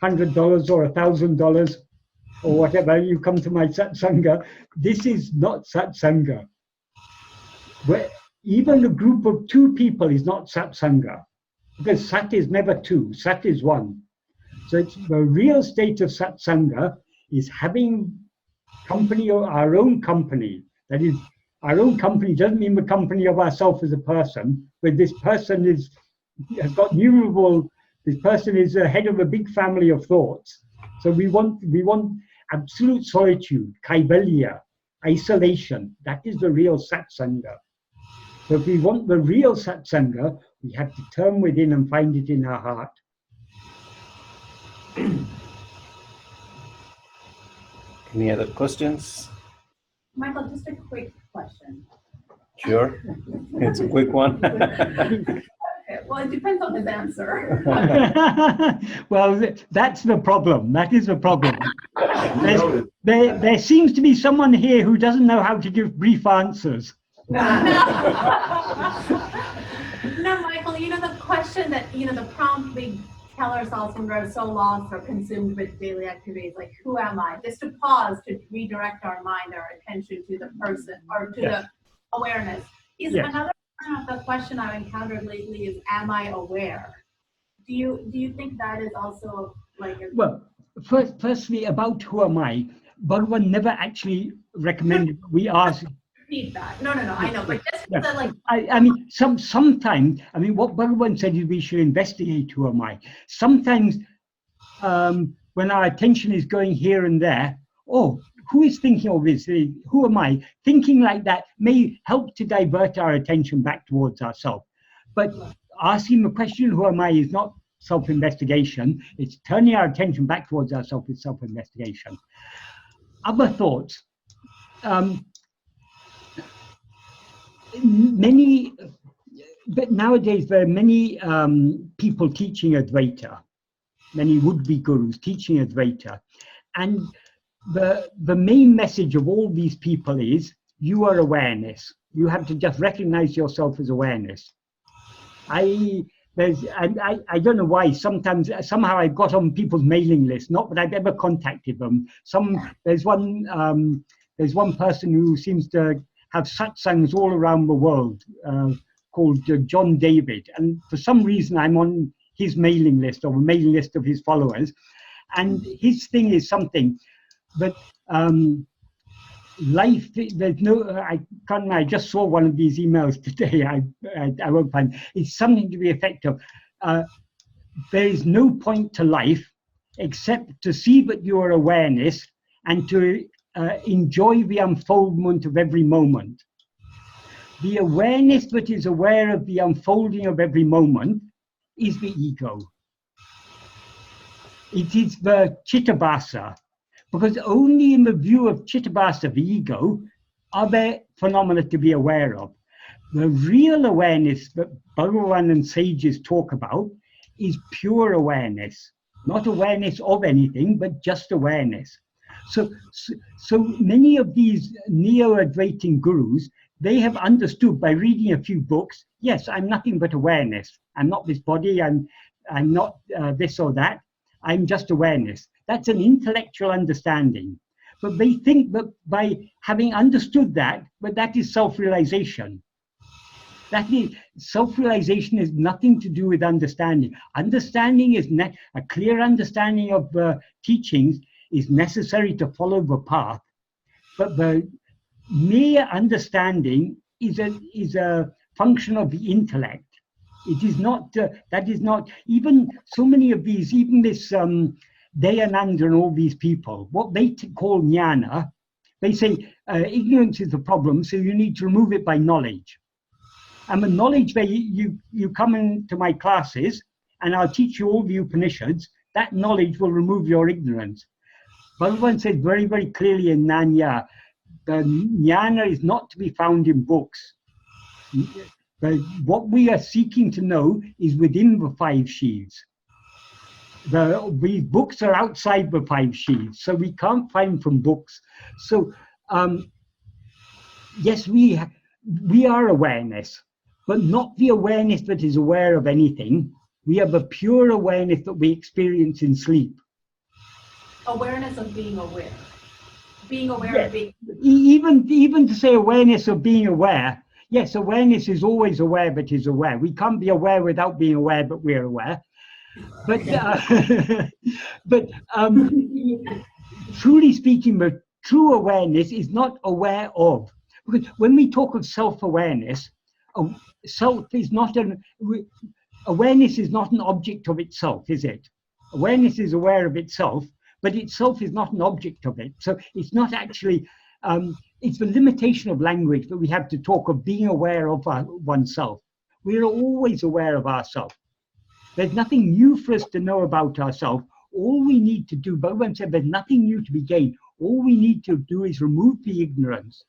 Speaker 1: or $1,000 or whatever, you come to my satsanga. This is not satsanga. Even a group of 2 people is not satsanga, because sat is never 2, sat is 1. So it's the real state of satsanga is having company, or our own company. That is, our own company doesn't mean the company of ourselves as a person, but this person has got innumerable, this person is the head of a big family of thoughts. So we want absolute solitude, kaivalya, isolation. That is the real satsanga. So if we want the real satsanga, we have to turn within and find it in our heart.
Speaker 6: Any other questions?
Speaker 4: Michael, just a quick question.
Speaker 2: Sure. It's a quick one.
Speaker 4: Okay, well, it depends on his answer.
Speaker 1: Well, that's the problem. That is the problem. There seems to be someone here who doesn't know how to give brief answers.
Speaker 4: No, Michael, the question that, the prompt we tell ourselves when we're so lost or consumed with daily activities, like, who am I? Just to pause, to redirect our mind, our attention to the person or to the awareness. Another part of the question I've encountered lately is, am I aware? Do you think that is also like
Speaker 1: Well, firstly, about who am I, Bhagavan never actually recommended we ask.
Speaker 4: Feedback. No, I know, but just like
Speaker 1: I mean, sometimes, what Bhagavan said is we should investigate who am I. Sometimes, when our attention is going here and there, who is thinking of this? Who am I? Thinking like that may help to divert our attention back towards ourselves. But asking the question, who am I, is not self-investigation. It's turning our attention back towards ourselves with self-investigation. Other thoughts. But nowadays there are many people teaching Advaita, many would-be gurus teaching Advaita, and the main message of all these people is, you are awareness. You have to just recognize yourself as awareness. I don't know why. Somehow I got on people's mailing list. Not that I've ever contacted them. There's one person who seems to have satsangs all around the world, called John David, and for some reason I'm on his mailing list, or the mailing list of his followers, and his thing is something that life, there's no, I can't remember, I just saw one of these emails today, I won't find, it's something to the effect of, there is no point to life except to see that you are awareness and to enjoy the unfoldment of every moment. The awareness that is aware of the unfolding of every moment is the ego. It is the Chittabhasa, because only in the view of Chittabhasa, the ego, are there phenomena to be aware of. The real awareness that Bhagavan and sages talk about is pure awareness, not awareness of anything, but just awareness. So many of these neo-Advaitin gurus, they have understood by reading a few books, yes, I'm nothing but awareness. I'm not this body, I'm not this or that. I'm just awareness. That's an intellectual understanding. But they think that by having understood that, but that is self-realization. That is, self-realization is nothing to do with understanding. Understanding is a clear understanding of the teachings is necessary to follow the path, but the mere understanding is a function of the intellect. It is not, that is not, even so many of these, even this Dayananda and all these people, what they call jnana, they say ignorance is the problem, so you need to remove it by knowledge. And the knowledge where you come into my classes and I'll teach you all the Upanishads, that knowledge will remove your ignorance. Bhagavan said very, very clearly in Nanya, the jnana is not to be found in books. But what we are seeking to know is within the 5 sheaths. The books are outside the 5 sheaths, so we can't find from books. So, yes, we are awareness, but not the awareness that is aware of anything. We have a pure awareness that we experience in sleep.
Speaker 4: Awareness of being aware. Being aware of being...
Speaker 1: Even to say awareness of being aware, yes, awareness is always aware but is aware. We can't be aware without being aware, but we're aware. But, truly speaking, the true awareness is not aware of. Because when we talk of self-awareness, awareness is not an object of itself, is it? Awareness is aware of itself, but itself is not an object of it. So it's not actually, it's the limitation of language that we have to talk of being aware of oneself. We are always aware of ourselves. There's nothing new for us to know about ourselves. All we need to do, Bhagavan said there's nothing new to be gained. All we need to do is remove the ignorance.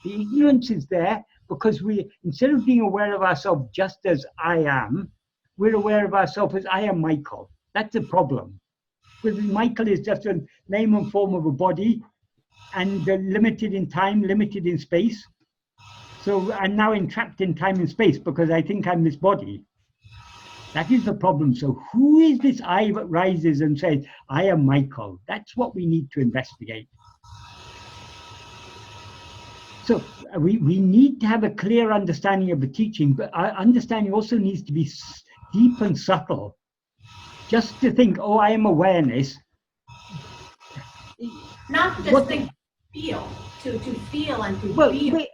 Speaker 1: The ignorance is there, because we, instead of being aware of ourselves just as I am, we're aware of ourselves as I am Michael. That's a problem. Because Michael is just a name and form of a body, and limited in time, limited in space. So I'm now entrapped in time and space because I think I'm this body. That is the problem. So who is this I that rises and says, I am Michael? That's what we need to investigate. So we need to have a clear understanding of the teaching, but our understanding also needs to be deep and subtle. Just to think, oh, I am awareness.
Speaker 4: Not just think, feel, to feel and to feel.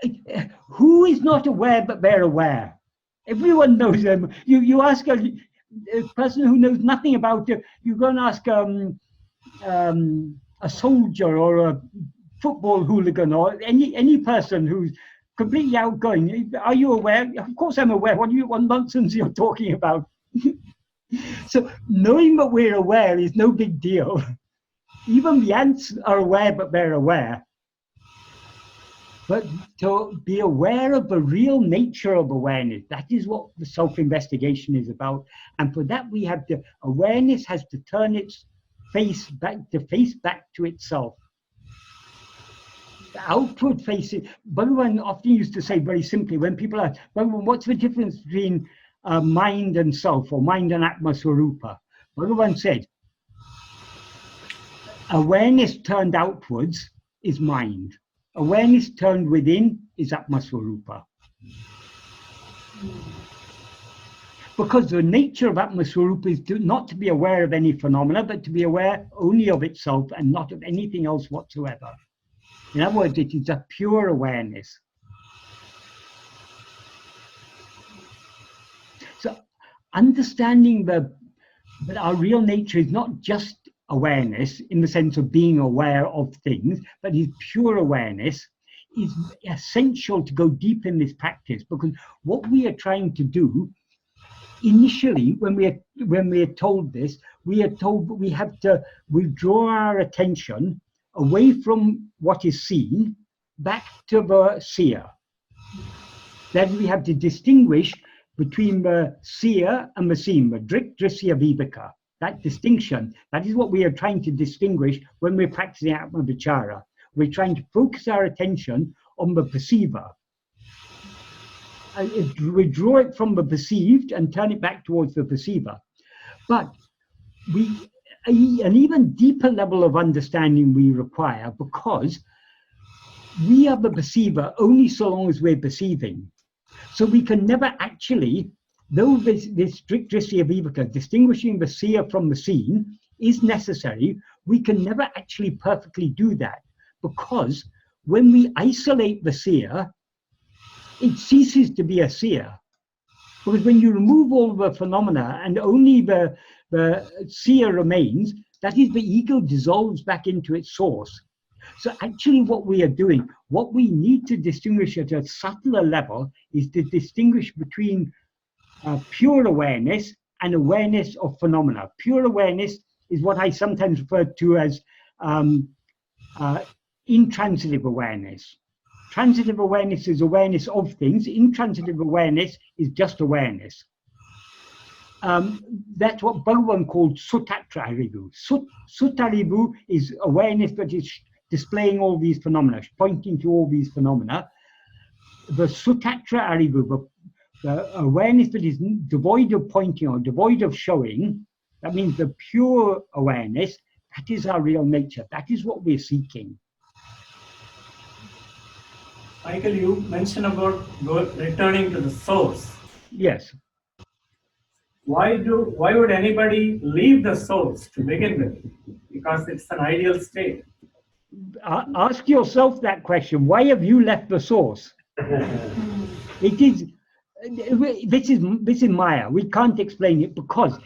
Speaker 1: Who is not aware but they're aware? Everyone knows them. You ask a person who knows nothing about it, you go and ask a soldier or a football hooligan or any person who's completely outgoing. Are you aware? Of course I'm aware. What nonsense you're talking about? So knowing that we're aware is no big deal. Even the ants are aware but they're aware. But to be aware of the real nature of awareness, that is what the self-investigation is about. And for that we have to, awareness has to turn its face back to itself. The outward facing, Bhagavan often used to say very simply, when people ask, Bhagavan, what's the difference between mind and self, or mind and Atma Swarupa? Bhagavan said, awareness turned outwards is mind. Awareness turned within is Atma Swarupa. Because the nature of Atma Swarupa is not to be aware of any phenomena, but to be aware only of itself and not of anything else whatsoever. In other words, it is a pure awareness. So understanding that our real nature is not just awareness in the sense of being aware of things, but is pure awareness, is essential to go deep in this practice. Because what we are trying to do initially, when we are told this, we are told that we have to withdraw our attention away from what is seen back to the seer. Then we have to distinguish between the seer and the seen, the drik, drisya, viveka. That distinction, that is what we are trying to distinguish when we're practicing Atma Vichara. We're trying to focus our attention on the perceiver. We draw it from the perceived and turn it back towards the perceiver. But an even deeper level of understanding we require, because we are the perceiver only so long as we're perceiving. So we can never actually, though this strict drisya viveka, distinguishing the seer from the seen, is necessary, we can never actually perfectly do that, because when we isolate the seer, it ceases to be a seer. Because when you remove all the phenomena and only the seer remains, that is, the ego dissolves back into its source. So actually what we are doing, what we need to distinguish at a subtler level, is to distinguish between pure awareness and awareness of phenomena. Pure awareness is what I sometimes refer to as intransitive awareness. Transitive awareness is awareness of things. Intransitive awareness is just awareness. That's what Bhagavan called Sutatra Arivu. Sutarivu is awareness that is displaying all these phenomena, pointing to all these phenomena. The Sutatra Arivu, the awareness that is devoid of pointing or devoid of showing, that means the pure awareness, that is our real nature. That is what we're seeking.
Speaker 5: Michael, you mentioned about returning to the source.
Speaker 1: Yes.
Speaker 5: Why would anybody leave the source to begin with? Because it's an ideal state.
Speaker 1: Ask yourself that question. Why have you left the source? It is. This is Maya. We can't explain it, because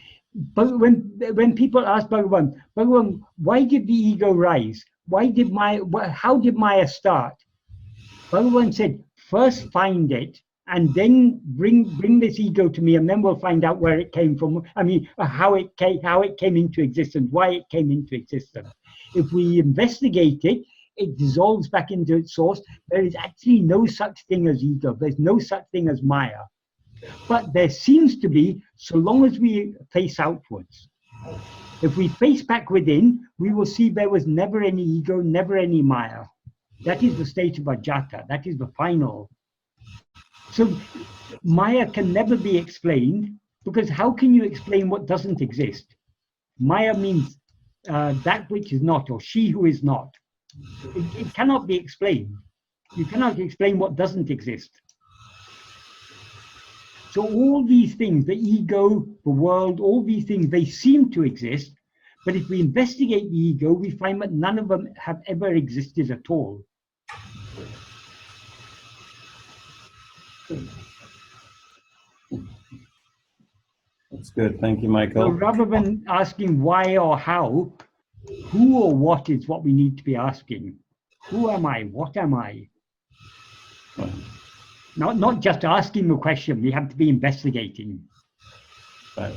Speaker 1: when people ask Bhagavan, why did the ego rise? How did Maya start? Bhagavan said, first find it, and then bring this ego to me, and then we'll find out where it came from. I mean, how it came into existence, why it came into existence. If we investigate it, it dissolves back into its source. There is actually no such thing as ego. There's no such thing as Maya. But there seems to be, so long as we face outwards. If we face back within, we will see there was never any ego, never any Maya. That is the state of Ajata. That is the final. So Maya can never be explained, because how can you explain what doesn't exist? Maya means that which is not, or she who is not. It cannot be explained. You cannot explain what doesn't exist. So all these things, the ego, the world, all these things, they seem to exist. But if we investigate the ego, we find that none of them have ever existed at all.
Speaker 6: That's good. Thank you,
Speaker 1: So
Speaker 6: Michael.
Speaker 1: rather than asking why or how, who or what is what we need to be asking. Who am I? What am I?
Speaker 6: Right.
Speaker 1: Not just asking the question, we have to be investigating.
Speaker 6: Right.